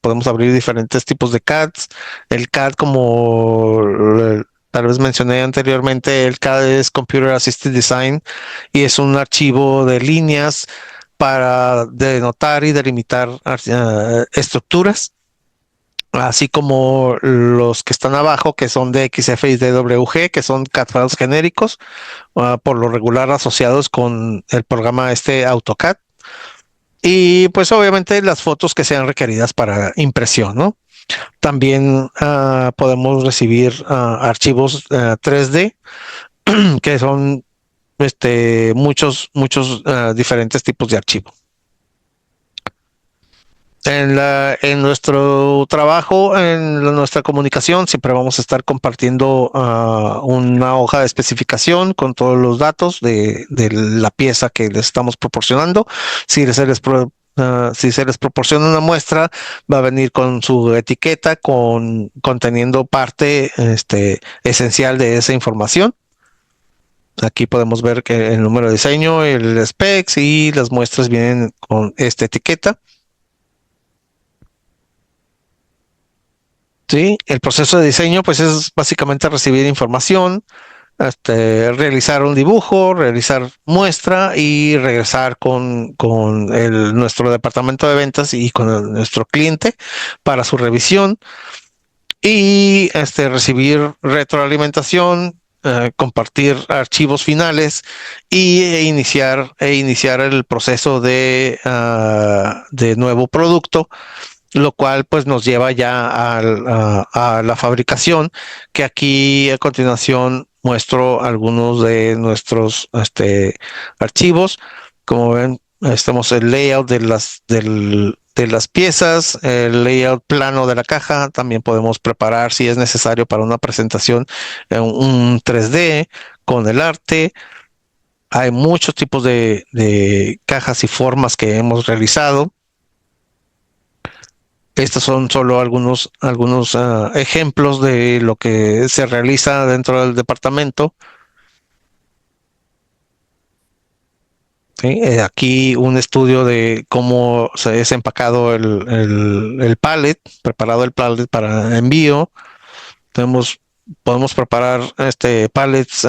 podemos abrir diferentes tipos de CADs. El CAD, como tal vez mencioné anteriormente, el CAD es Computer Assisted Design y es un archivo de líneas para denotar y delimitar estructuras, así como los que están abajo, que son DXF y DWG, que son CAD files genéricos, por lo regular asociados con el programa AutoCAD. Y pues obviamente las fotos que sean requeridas para impresión, ¿no? También podemos recibir archivos 3D, que son muchos diferentes tipos de archivos. En nuestro trabajo, en nuestra comunicación, siempre vamos a estar compartiendo una hoja de especificación con todos los datos de la pieza que les estamos proporcionando. Si se les proporciona una muestra, va a venir con su etiqueta conteniendo parte esencial de esa información. Aquí podemos ver que el número de diseño, el specs y las muestras vienen con esta etiqueta. Sí, el proceso de diseño pues es básicamente recibir información, realizar un dibujo, realizar muestra y regresar con nuestro departamento de ventas y con nuestro cliente para su revisión y recibir retroalimentación, compartir archivos finales e iniciar el proceso de nuevo producto, lo cual pues nos lleva ya a la fabricación, que aquí a continuación muestro algunos de nuestros archivos. Como ven, estamos el layout de las piezas, el layout plano de la caja. También podemos preparar, si es necesario, para una presentación un 3D con el arte. Hay muchos tipos de cajas y formas que hemos realizado. Estos son solo algunos ejemplos de lo que se realiza dentro del departamento. ¿Sí? Aquí un estudio de cómo se es empacado el pallet, preparado el pallet para envío. Podemos preparar pallets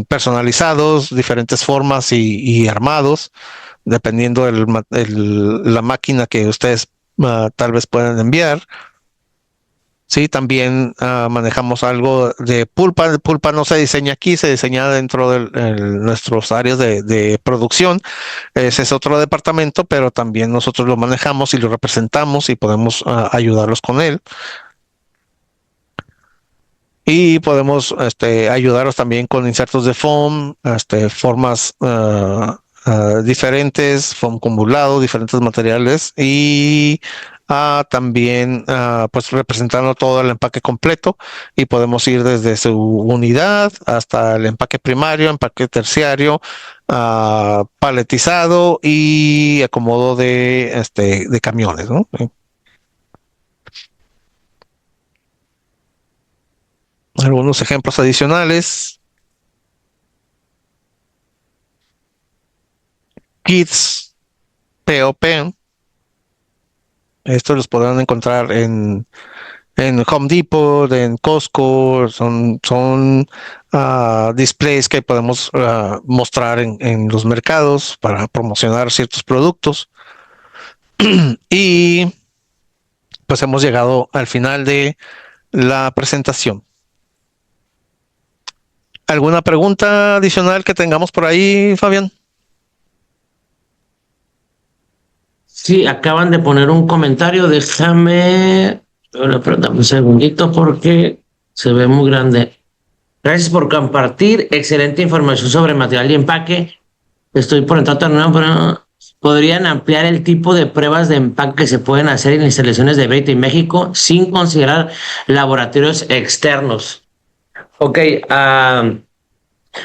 personalizados, diferentes formas y armados, dependiendo de la máquina que ustedes tal vez puedan enviar. Sí, también manejamos algo de pulpa. El pulpa no se diseña aquí, se diseña dentro de nuestros áreas de producción. Ese es otro departamento, pero también nosotros lo manejamos y lo representamos y podemos ayudarlos con él. Y podemos ayudarlos también con insertos de foam, formas diferentes, foam acumulado, diferentes materiales y también pues representando todo el empaque completo, y podemos ir desde su unidad hasta el empaque primario, empaque terciario, paletizado y acomodo de camiones, ¿no? Algunos ejemplos adicionales: kits POP. Estos los podrán encontrar en Home Depot, en Costco. Son displays que podemos mostrar en los mercados para promocionar ciertos productos. Y pues hemos llegado al final de la presentación. ¿Alguna pregunta adicional que tengamos por ahí, Fabián? Sí, acaban de poner un comentario, déjame, dame un segundito porque se ve muy grande. Gracias por compartir, excelente información sobre material y empaque. Estoy por entrar a nuevo, pero podrían ampliar el tipo de pruebas de empaque que se pueden hacer en instalaciones de Verity en México sin considerar laboratorios externos. Ok,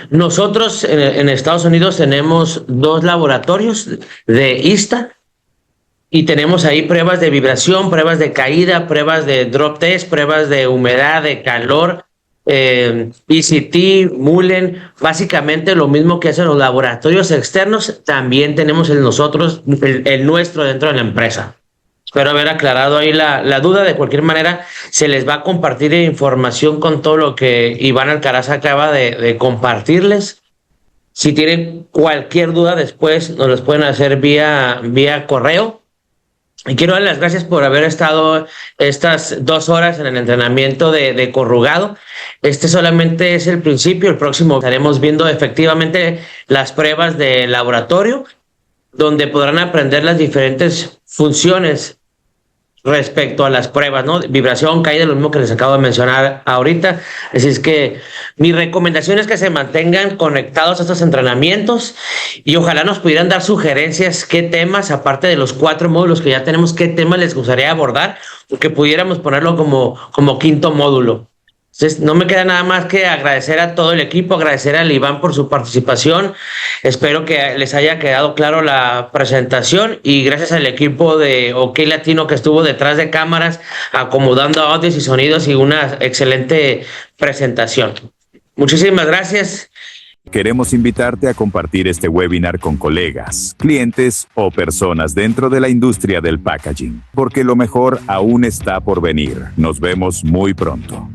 nosotros en Estados Unidos tenemos 2 laboratorios de ISTA y tenemos ahí pruebas de vibración, pruebas de caída, pruebas de drop test, pruebas de humedad, de calor, ECT, Mullen, básicamente lo mismo que hacen los laboratorios externos, también tenemos el nuestro dentro de la empresa. Espero haber aclarado ahí la duda. De cualquier manera, se les va a compartir información con todo lo que Iván Alcaraz acaba de compartirles. Si tienen cualquier duda después, nos las pueden hacer vía correo. Y quiero dar las gracias por haber estado estas 2 horas en el entrenamiento de corrugado. Este solamente es el principio. El próximo estaremos viendo efectivamente las pruebas de laboratorio, donde podrán aprender las diferentes funciones respecto a las pruebas, ¿no? Vibración, caída, lo mismo que les acabo de mencionar ahorita. Así es que mi recomendación es que se mantengan conectados a estos entrenamientos y ojalá nos pudieran dar sugerencias, qué temas, aparte de los 4 módulos que ya tenemos, qué temas les gustaría abordar, o que pudiéramos ponerlo como 5º módulo. Entonces, no me queda nada más que agradecer a todo el equipo, agradecer al Iván por su participación. Espero que les haya quedado claro la presentación y gracias al equipo de OK Latino que estuvo detrás de cámaras acomodando audios y sonidos y una excelente presentación. Muchísimas gracias. Queremos invitarte a compartir este webinar con colegas, clientes o personas dentro de la industria del packaging, porque lo mejor aún está por venir. Nos vemos muy pronto.